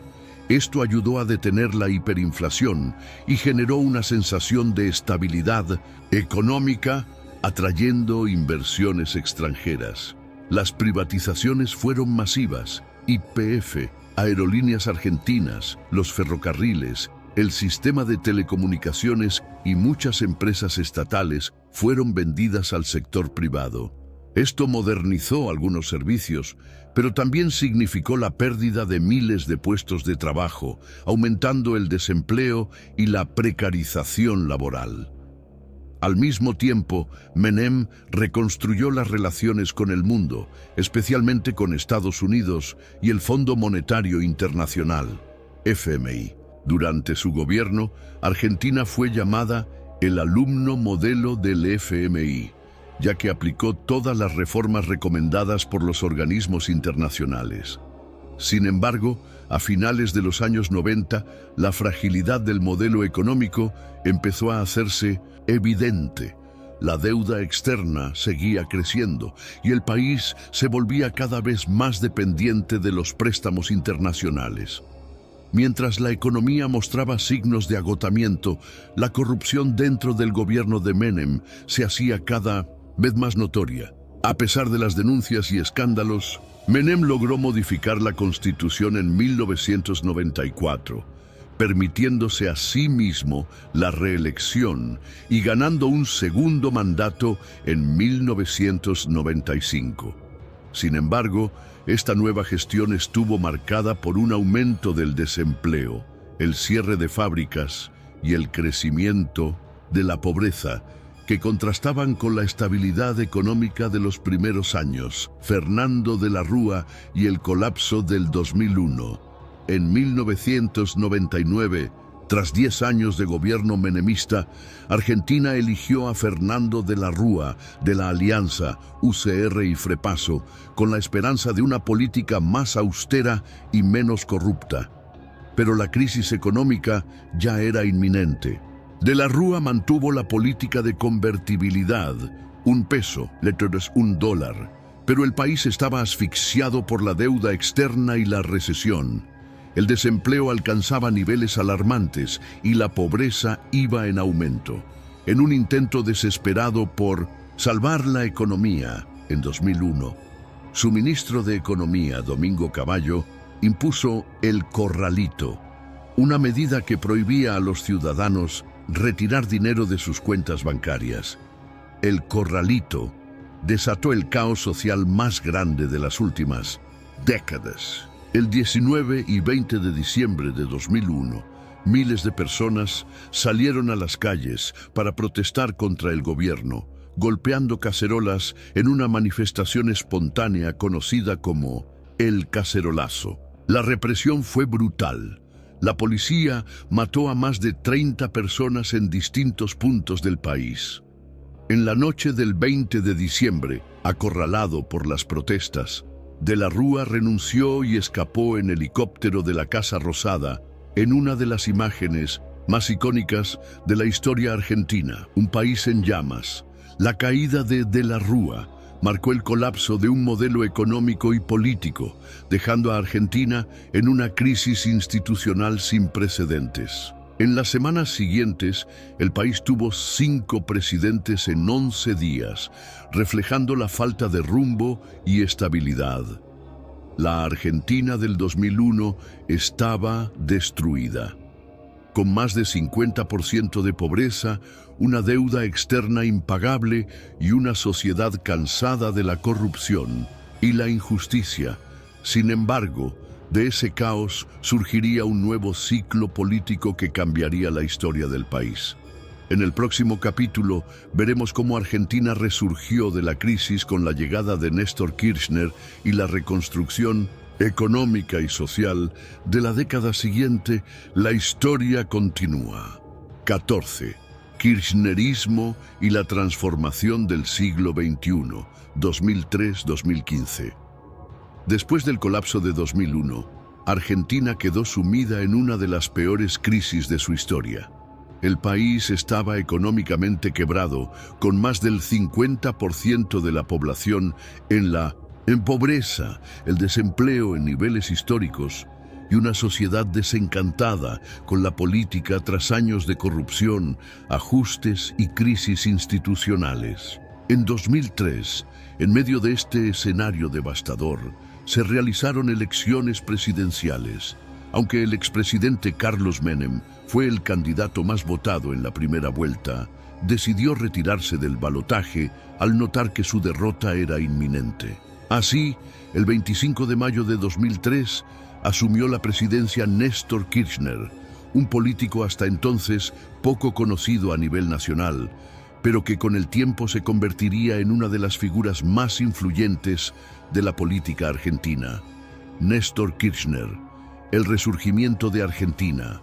Esto ayudó a detener la hiperinflación y generó una sensación de estabilidad económica, atrayendo inversiones extranjeras. Las privatizaciones fueron masivas. YPF, Aerolíneas Argentinas, los ferrocarriles, el sistema de telecomunicaciones y muchas empresas estatales fueron vendidas al sector privado. Esto modernizó algunos servicios, pero también significó la pérdida de miles de puestos de trabajo, aumentando el desempleo y la precarización laboral. Al mismo tiempo, Menem reconstruyó las relaciones con el mundo, especialmente con Estados Unidos y el Fondo Monetario Internacional, FMI. Durante su gobierno, Argentina fue llamada el alumno modelo del FMI, ya que aplicó todas las reformas recomendadas por los organismos internacionales. Sin embargo, a finales de los años 90, la fragilidad del modelo económico empezó a hacerse evidente. La deuda externa seguía creciendo y el país se volvía cada vez más dependiente de los préstamos internacionales. Mientras la economía mostraba signos de agotamiento, la corrupción dentro del gobierno de Menem se hacía cada vez más notoria. A pesar de las denuncias y escándalos, Menem logró modificar la Constitución en 1994, permitiéndose a sí mismo la reelección y ganando un segundo mandato en 1995. Sin embargo, esta nueva gestión estuvo marcada por un aumento del desempleo, el cierre de fábricas y el crecimiento de la pobreza, que contrastaban con la estabilidad económica de los primeros años, Fernando de la Rúa y el colapso del 2001. En 1999, tras 10 años de gobierno menemista, Argentina eligió a Fernando de la Rúa de la alianza UCR y Frepaso con la esperanza de una política más austera y menos corrupta. Pero la crisis económica ya era inminente. De la Rúa mantuvo la política de convertibilidad, $1, letras $1, Pero el país estaba asfixiado por la deuda externa y la recesión. El desempleo alcanzaba niveles alarmantes y la pobreza iba en aumento. En un intento desesperado por salvar la economía, en 2001, su ministro de Economía, Domingo Cavallo, impuso el corralito, una medida que prohibía a los ciudadanos retirar dinero de sus cuentas bancarias. El corralito desató el caos social más grande de las últimas décadas. El 19 y 20 de diciembre de 2001, miles de personas salieron a las calles para protestar contra el gobierno, golpeando cacerolas en una manifestación espontánea conocida como el cacerolazo. La represión fue brutal. La policía mató a más de 30 personas en distintos puntos del país. En la noche del 20 de diciembre, acorralado por las protestas, De la Rúa renunció y escapó en helicóptero de la Casa Rosada, en una de las imágenes más icónicas de la historia argentina, un país en llamas. La caída de la Rúa marcó el colapso de un modelo económico y político, dejando a Argentina en una crisis institucional sin precedentes. En las semanas siguientes, el país tuvo 5 presidentes en 11 días, reflejando la falta de rumbo y estabilidad. La Argentina del 2001 estaba destruida. Con más de 50% de pobreza, una deuda externa impagable y una sociedad cansada de la corrupción y la injusticia. Sin embargo, de ese caos surgiría un nuevo ciclo político que cambiaría la historia del país. En el próximo capítulo veremos cómo Argentina resurgió de la crisis con la llegada de Néstor Kirchner y la reconstrucción económica y social de la década siguiente. La historia continúa. 14. Kirchnerismo y la transformación del siglo XXI, 2003-2015. Después del colapso de 2001, Argentina quedó sumida en una de las peores crisis de su historia. El país estaba económicamente quebrado, con más del 50% de la población en pobreza, el desempleo en niveles históricos y una sociedad desencantada con la política tras años de corrupción, ajustes y crisis institucionales. En 2003, en medio de este escenario devastador, se realizaron elecciones presidenciales. Aunque el expresidente Carlos Menem fue el candidato más votado en la primera vuelta, decidió retirarse del balotaje al notar que su derrota era inminente. Así, el 25 de mayo de 2003, asumió la presidencia Néstor Kirchner, un político hasta entonces poco conocido a nivel nacional, pero que con el tiempo se convertiría en una de las figuras más influyentes de la política argentina. Néstor Kirchner, el resurgimiento de Argentina,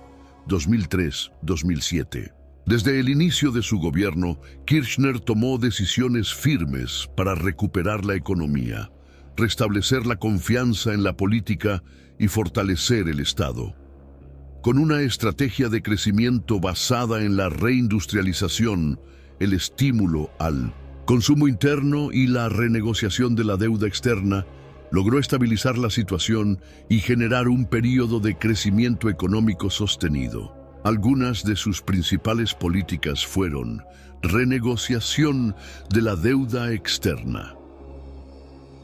2003-2007. Desde el inicio de su gobierno, Kirchner tomó decisiones firmes para recuperar la economía, restablecer la confianza en la política y fortalecer el Estado. Con una estrategia de crecimiento basada en la reindustrialización, el estímulo al consumo interno y la renegociación de la deuda externa, logró estabilizar la situación y generar un período de crecimiento económico sostenido. Algunas de sus principales políticas fueron renegociación de la deuda externa.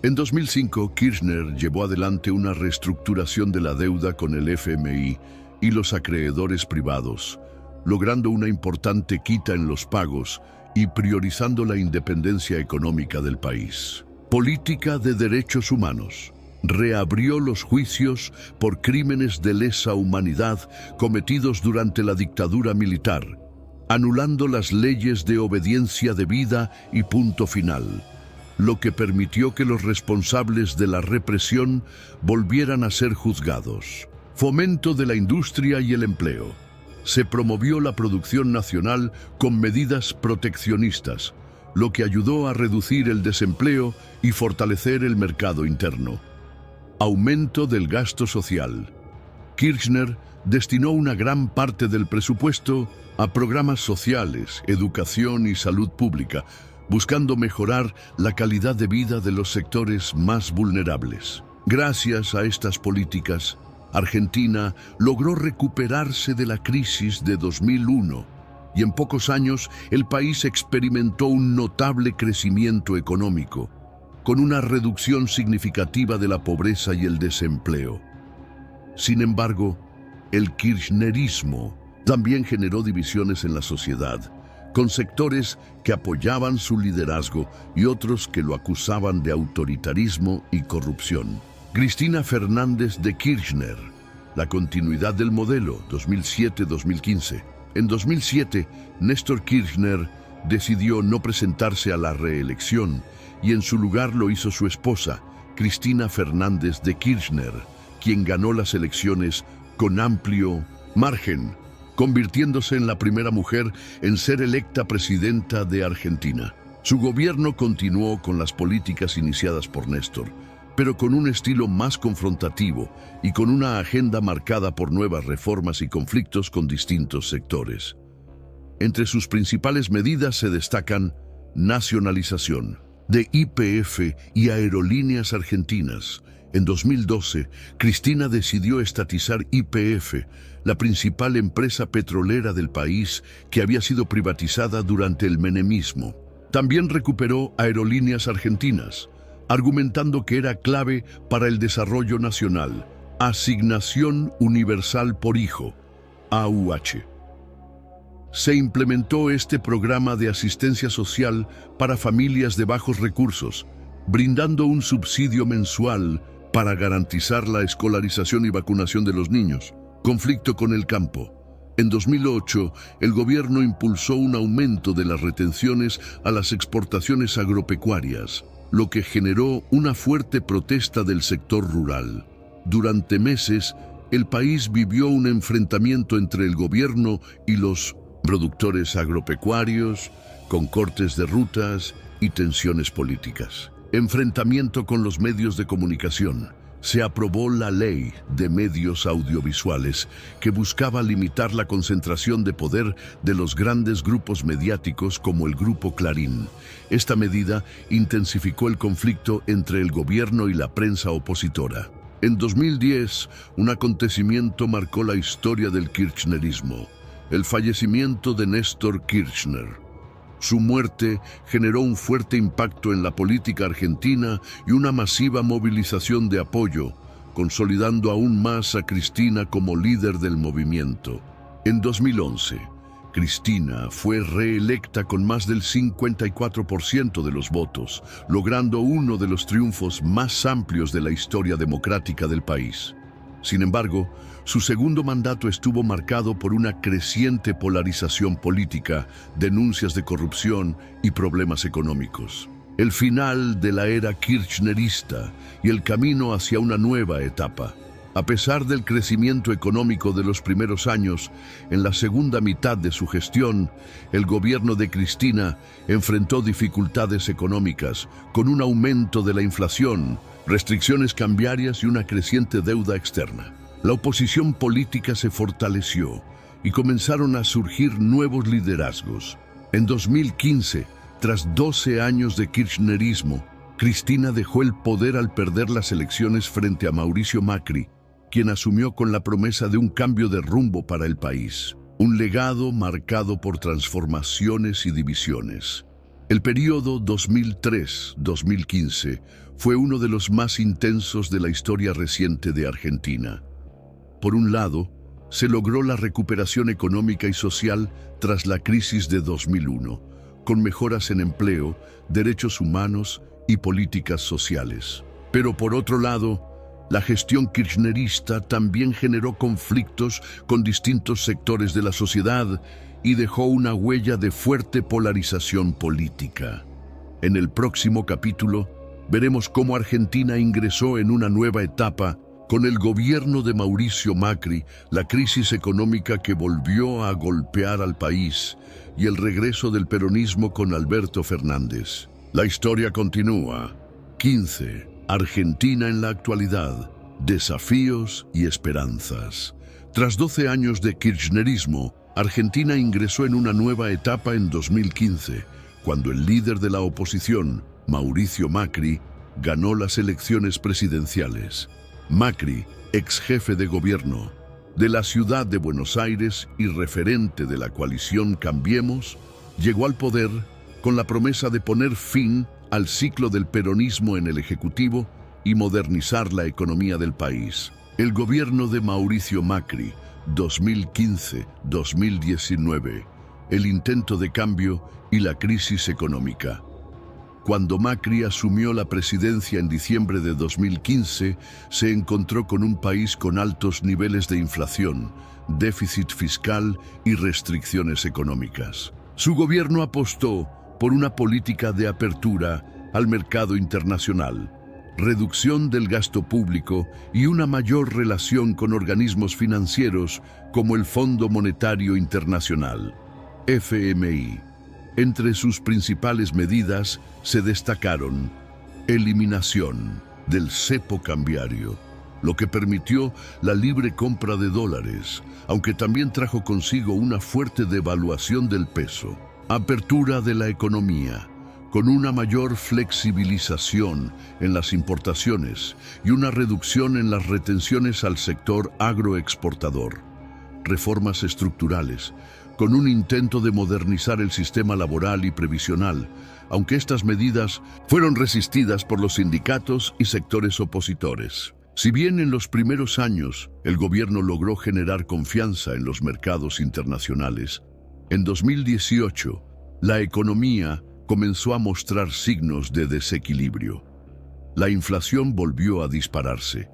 En 2005, Kirchner llevó adelante una reestructuración de la deuda con el FMI y los acreedores privados, logrando una importante quita en los pagos y priorizando la independencia económica del país. Política de derechos humanos. Reabrió los juicios por crímenes de lesa humanidad cometidos durante la dictadura militar, anulando las leyes de obediencia debida y punto final, lo que permitió que los responsables de la represión volvieran a ser juzgados. Fomento de la industria y el empleo. Se promovió la producción nacional con medidas proteccionistas, lo que ayudó a reducir el desempleo y fortalecer el mercado interno. Aumento del gasto social. Kirchner destinó una gran parte del presupuesto a programas sociales, educación y salud pública, buscando mejorar la calidad de vida de los sectores más vulnerables. Gracias a estas políticas, Argentina logró recuperarse de la crisis de 2001 y en pocos años el país experimentó un notable crecimiento económico, con una reducción significativa de la pobreza y el desempleo. Sin embargo, el kirchnerismo también generó divisiones en la sociedad, con sectores que apoyaban su liderazgo y otros que lo acusaban de autoritarismo y corrupción. Cristina Fernández de Kirchner, la continuidad del modelo 2007-2015. En 2007, Néstor Kirchner decidió no presentarse a la reelección y en su lugar lo hizo su esposa, Cristina Fernández de Kirchner, quien ganó las elecciones con amplio margen, convirtiéndose en la primera mujer en ser electa presidenta de Argentina. Su gobierno continuó con las políticas iniciadas por Néstor, pero con un estilo más confrontativo y con una agenda marcada por nuevas reformas y conflictos con distintos sectores. Entre sus principales medidas se destacan nacionalización de YPF y Aerolíneas Argentinas. En 2012, Cristina decidió estatizar YPF, la principal empresa petrolera del país que había sido privatizada durante el menemismo. También recuperó Aerolíneas Argentinas, argumentando que era clave para el desarrollo nacional. Asignación Universal por Hijo, AUH. Se implementó este programa de asistencia social para familias de bajos recursos, brindando un subsidio mensual para garantizar la escolarización y vacunación de los niños. Conflicto con el campo. En 2008, el gobierno impulsó un aumento de las retenciones a las exportaciones agropecuarias, lo que generó una fuerte protesta del sector rural. Durante meses, el país vivió un enfrentamiento entre el gobierno y los productores agropecuarios, con cortes de rutas y tensiones políticas. Enfrentamiento con los medios de comunicación. Se aprobó la Ley de Medios Audiovisuales, que buscaba limitar la concentración de poder de los grandes grupos mediáticos como el Grupo Clarín. Esta medida intensificó el conflicto entre el gobierno y la prensa opositora. En 2010, un acontecimiento marcó la historia del kirchnerismo: el fallecimiento de Néstor Kirchner. Su muerte generó un fuerte impacto en la política argentina y una masiva movilización de apoyo, consolidando aún más a Cristina como líder del movimiento. En 2011, Cristina fue reelecta con más del 54% de los votos, logrando uno de los triunfos más amplios de la historia democrática del país. Sin embargo, su segundo mandato estuvo marcado por una creciente polarización política, denuncias de corrupción y problemas económicos. El final de la era kirchnerista y el camino hacia una nueva etapa. A pesar del crecimiento económico de los primeros años, en la segunda mitad de su gestión, el gobierno de Cristina enfrentó dificultades económicas, con un aumento de la inflación, restricciones cambiarias y una creciente deuda externa. La oposición política se fortaleció y comenzaron a surgir nuevos liderazgos. En 2015, tras 12 años de kirchnerismo, Cristina dejó el poder al perder las elecciones frente a Mauricio Macri, quien asumió con la promesa de un cambio de rumbo para el país. Un legado marcado por transformaciones y divisiones. El periodo 2003-2015 fue uno de los más intensos de la historia reciente de Argentina. Por un lado, se logró la recuperación económica y social tras la crisis de 2001, con mejoras en empleo, derechos humanos y políticas sociales. Pero por otro lado, la gestión kirchnerista también generó conflictos con distintos sectores de la sociedad y dejó una huella de fuerte polarización política. En el próximo capítulo, veremos cómo Argentina ingresó en una nueva etapa con el gobierno de Mauricio Macri, la crisis económica que volvió a golpear al país y el regreso del peronismo con Alberto Fernández. La historia continúa. 15. Argentina en la actualidad. Desafíos y esperanzas. Tras 12 años de kirchnerismo, Argentina ingresó en una nueva etapa en 2015, cuando el líder de la oposición, Mauricio Macri, ganó las elecciones presidenciales. Macri, ex jefe de gobierno de la ciudad de Buenos Aires y referente de la coalición Cambiemos, llegó al poder con la promesa de poner fin al ciclo del peronismo en el Ejecutivo y modernizar la economía del país. El gobierno de Mauricio Macri, 2015-2019, el intento de cambio y la crisis económica. Cuando Macri asumió la presidencia en diciembre de 2015, se encontró con un país con altos niveles de inflación, déficit fiscal y restricciones económicas. Su gobierno apostó por una política de apertura al mercado internacional, reducción del gasto público y una mayor relación con organismos financieros como el Fondo Monetario Internacional, FMI. Entre sus principales medidas se destacaron eliminación del cepo cambiario, lo que permitió la libre compra de dólares, aunque también trajo consigo una fuerte devaluación del peso. Apertura de la economía, con una mayor flexibilización en las importaciones y una reducción en las retenciones al sector agroexportador. Reformas estructurales, con un intento de modernizar el sistema laboral y previsional, aunque estas medidas fueron resistidas por los sindicatos y sectores opositores. Si bien en los primeros años el gobierno logró generar confianza en los mercados internacionales, en 2018 la economía comenzó a mostrar signos de desequilibrio. La inflación volvió a dispararse,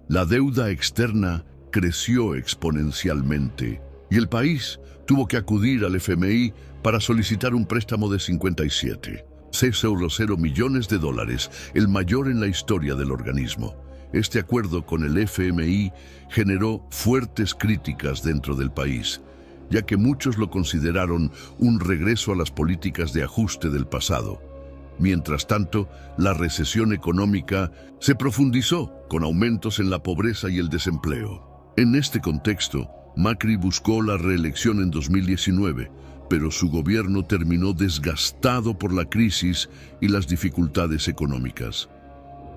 la deuda externa creció exponencialmente y el país tuvo que acudir al FMI para solicitar un préstamo de 57,0 millones de dólares, el mayor en la historia del organismo. Este acuerdo con el FMI generó fuertes críticas dentro del país, ya que muchos lo consideraron un regreso a las políticas de ajuste del pasado. Mientras tanto, la recesión económica se profundizó con aumentos en la pobreza y el desempleo. En este contexto, Macri buscó la reelección en 2019, pero su gobierno terminó desgastado por la crisis y las dificultades económicas.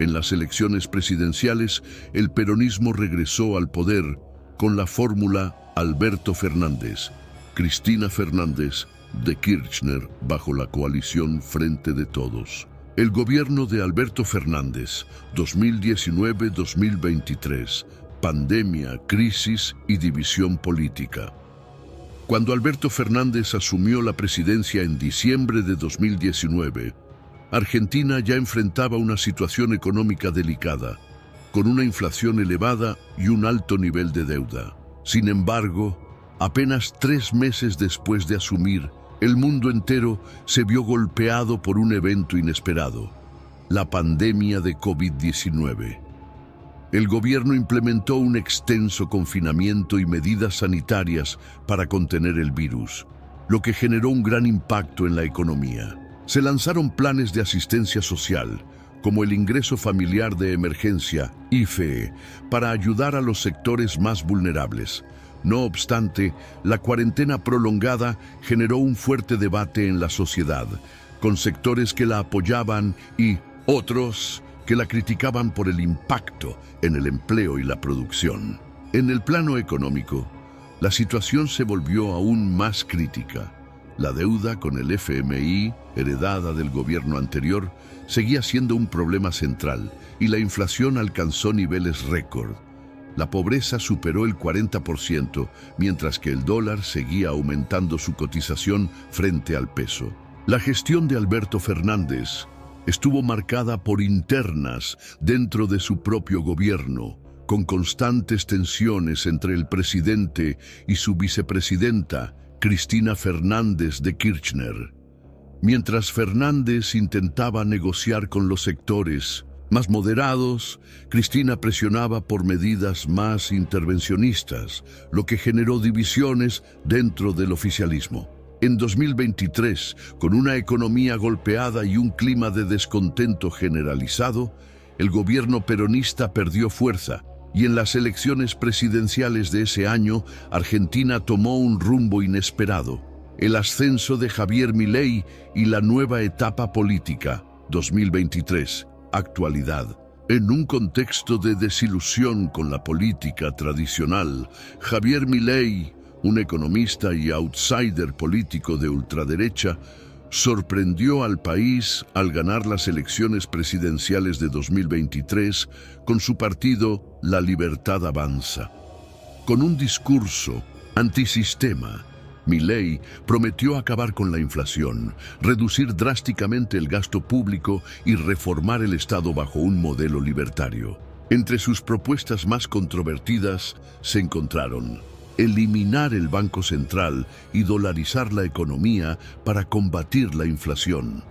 En las elecciones presidenciales, el peronismo regresó al poder con la fórmula Alberto Fernández, Cristina Fernández de Kirchner bajo la coalición Frente de Todos. El gobierno de Alberto Fernández, 2019-2023, pandemia, crisis y división política. Cuando Alberto Fernández asumió la presidencia en diciembre de 2019, Argentina ya enfrentaba una situación económica delicada, con una inflación elevada y un alto nivel de deuda. Sin embargo, apenas 3 meses después de asumir, el mundo entero se vio golpeado por un evento inesperado: la pandemia de COVID-19. El gobierno implementó un extenso confinamiento y medidas sanitarias para contener el virus, lo que generó un gran impacto en la economía. Se lanzaron planes de asistencia social, como el Ingreso Familiar de Emergencia, IFE, para ayudar a los sectores más vulnerables. No obstante, la cuarentena prolongada generó un fuerte debate en la sociedad, con sectores que la apoyaban y otros que la criticaban por el impacto en el empleo y la producción. En el plano económico, la situación se volvió aún más crítica. La deuda con el FMI, heredada del gobierno anterior, seguía siendo un problema central y la inflación alcanzó niveles récord. La pobreza superó el 40%, mientras que el dólar seguía aumentando su cotización frente al peso. La gestión de Alberto Fernández estuvo marcada por internas dentro de su propio gobierno, con constantes tensiones entre el presidente y su vicepresidenta, Cristina Fernández de Kirchner. Mientras Fernández intentaba negociar con los sectores más moderados, Cristina presionaba por medidas más intervencionistas, lo que generó divisiones dentro del oficialismo. En 2023, con una economía golpeada y un clima de descontento generalizado, el gobierno peronista perdió fuerza y en las elecciones presidenciales de ese año, Argentina tomó un rumbo inesperado. el ascenso de Javier Milei y la nueva etapa política, 2023, actualidad. En un contexto de desilusión con la política tradicional, Javier Milei, un economista y outsider político de ultraderecha, sorprendió al país al ganar las elecciones presidenciales de 2023 con su partido La Libertad Avanza. Con un discurso antisistema, Milei prometió acabar con la inflación, reducir drásticamente el gasto público y reformar el Estado bajo un modelo libertario. Entre sus propuestas más controvertidas se encontraron eliminar el Banco Central y dolarizar la economía para combatir la inflación,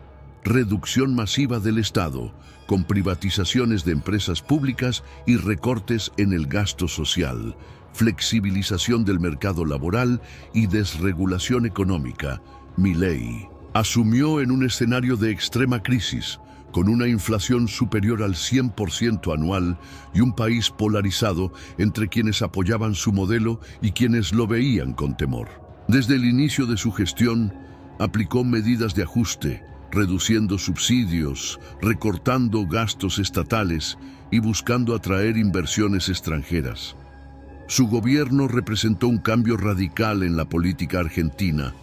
reducción masiva del Estado, con privatizaciones de empresas públicas y recortes en el gasto social, flexibilización del mercado laboral y desregulación económica. Milei asumió en un escenario de extrema crisis, con una inflación superior al 100% anual y un país polarizado entre quienes apoyaban su modelo y quienes lo veían con temor. Desde el inicio de su gestión, aplicó medidas de ajuste, reduciendo subsidios, recortando gastos estatales y buscando atraer inversiones extranjeras. Su gobierno representó un cambio radical en la política argentina,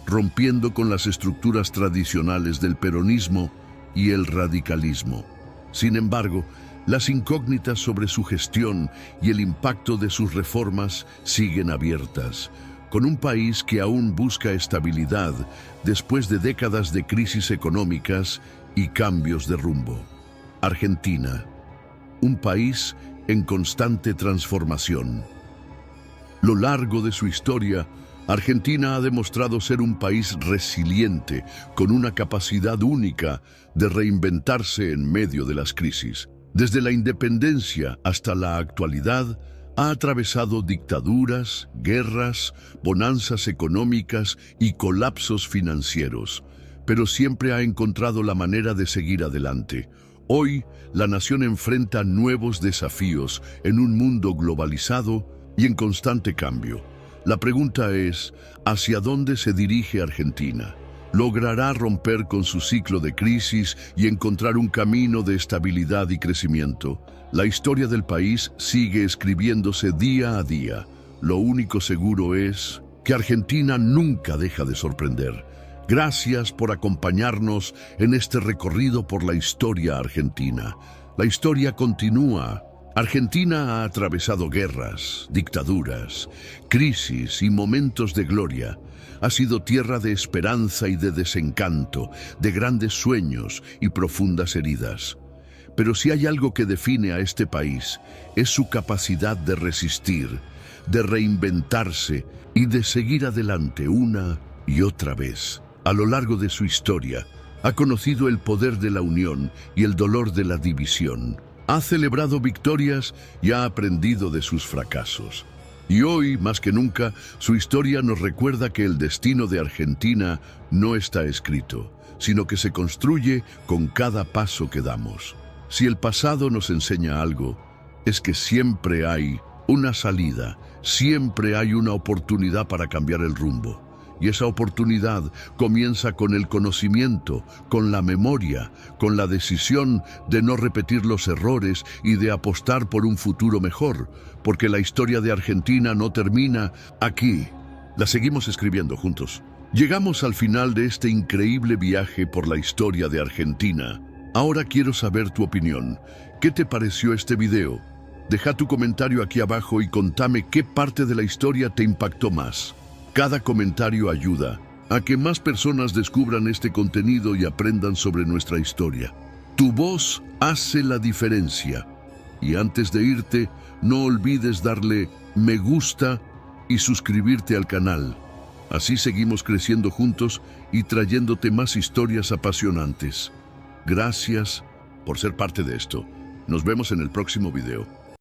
rompiendo con las estructuras tradicionales del peronismo y el radicalismo. Sin embargo, las incógnitas sobre su gestión y el impacto de sus reformas siguen abiertas, con un país que aún busca estabilidad después de décadas de crisis económicas y cambios de rumbo. Argentina, un país en constante transformación. Lo largo de su historia, Argentina ha demostrado ser un país resiliente, con una capacidad única de reinventarse en medio de las crisis. Desde la independencia hasta la actualidad, ha atravesado dictaduras, guerras, bonanzas económicas y colapsos financieros, pero siempre ha encontrado la manera de seguir adelante. Hoy, la nación enfrenta nuevos desafíos en un mundo globalizado y en constante cambio. La pregunta es, ¿hacia dónde se dirige Argentina? ¿Logrará romper con su ciclo de crisis y encontrar un camino de estabilidad y crecimiento? La historia del país sigue escribiéndose día a día. Lo único seguro es que Argentina nunca deja de sorprender. Gracias por acompañarnos en este recorrido por la historia argentina. La historia continúa. Argentina ha atravesado guerras, dictaduras, crisis y momentos de gloria. Ha sido tierra de esperanza y de desencanto, de grandes sueños y profundas heridas. Pero si hay algo que define a este país, es su capacidad de resistir, de reinventarse y de seguir adelante una y otra vez. A lo largo de su historia, ha conocido el poder de la unión y el dolor de la división. Ha celebrado victorias y ha aprendido de sus fracasos. Y hoy, más que nunca, su historia nos recuerda que el destino de Argentina no está escrito, sino que se construye con cada paso que damos. Si el pasado nos enseña algo, es que siempre hay una salida, siempre hay una oportunidad para cambiar el rumbo. Y esa oportunidad comienza con el conocimiento, con la memoria, con la decisión de no repetir los errores y de apostar por un futuro mejor, porque la historia de Argentina no termina aquí. La seguimos escribiendo juntos. Llegamos al final de este increíble viaje por la historia de Argentina. Ahora quiero saber tu opinión. ¿Qué te pareció este video? Deja tu comentario aquí abajo y contame qué parte de la historia te impactó más. Cada comentario ayuda a que más personas descubran este contenido y aprendan sobre nuestra historia. Tu voz hace la diferencia. Y antes de irte, no olvides darle me gusta y suscribirte al canal. Así seguimos creciendo juntos y trayéndote más historias apasionantes. Gracias por ser parte de esto. Nos vemos en el próximo video.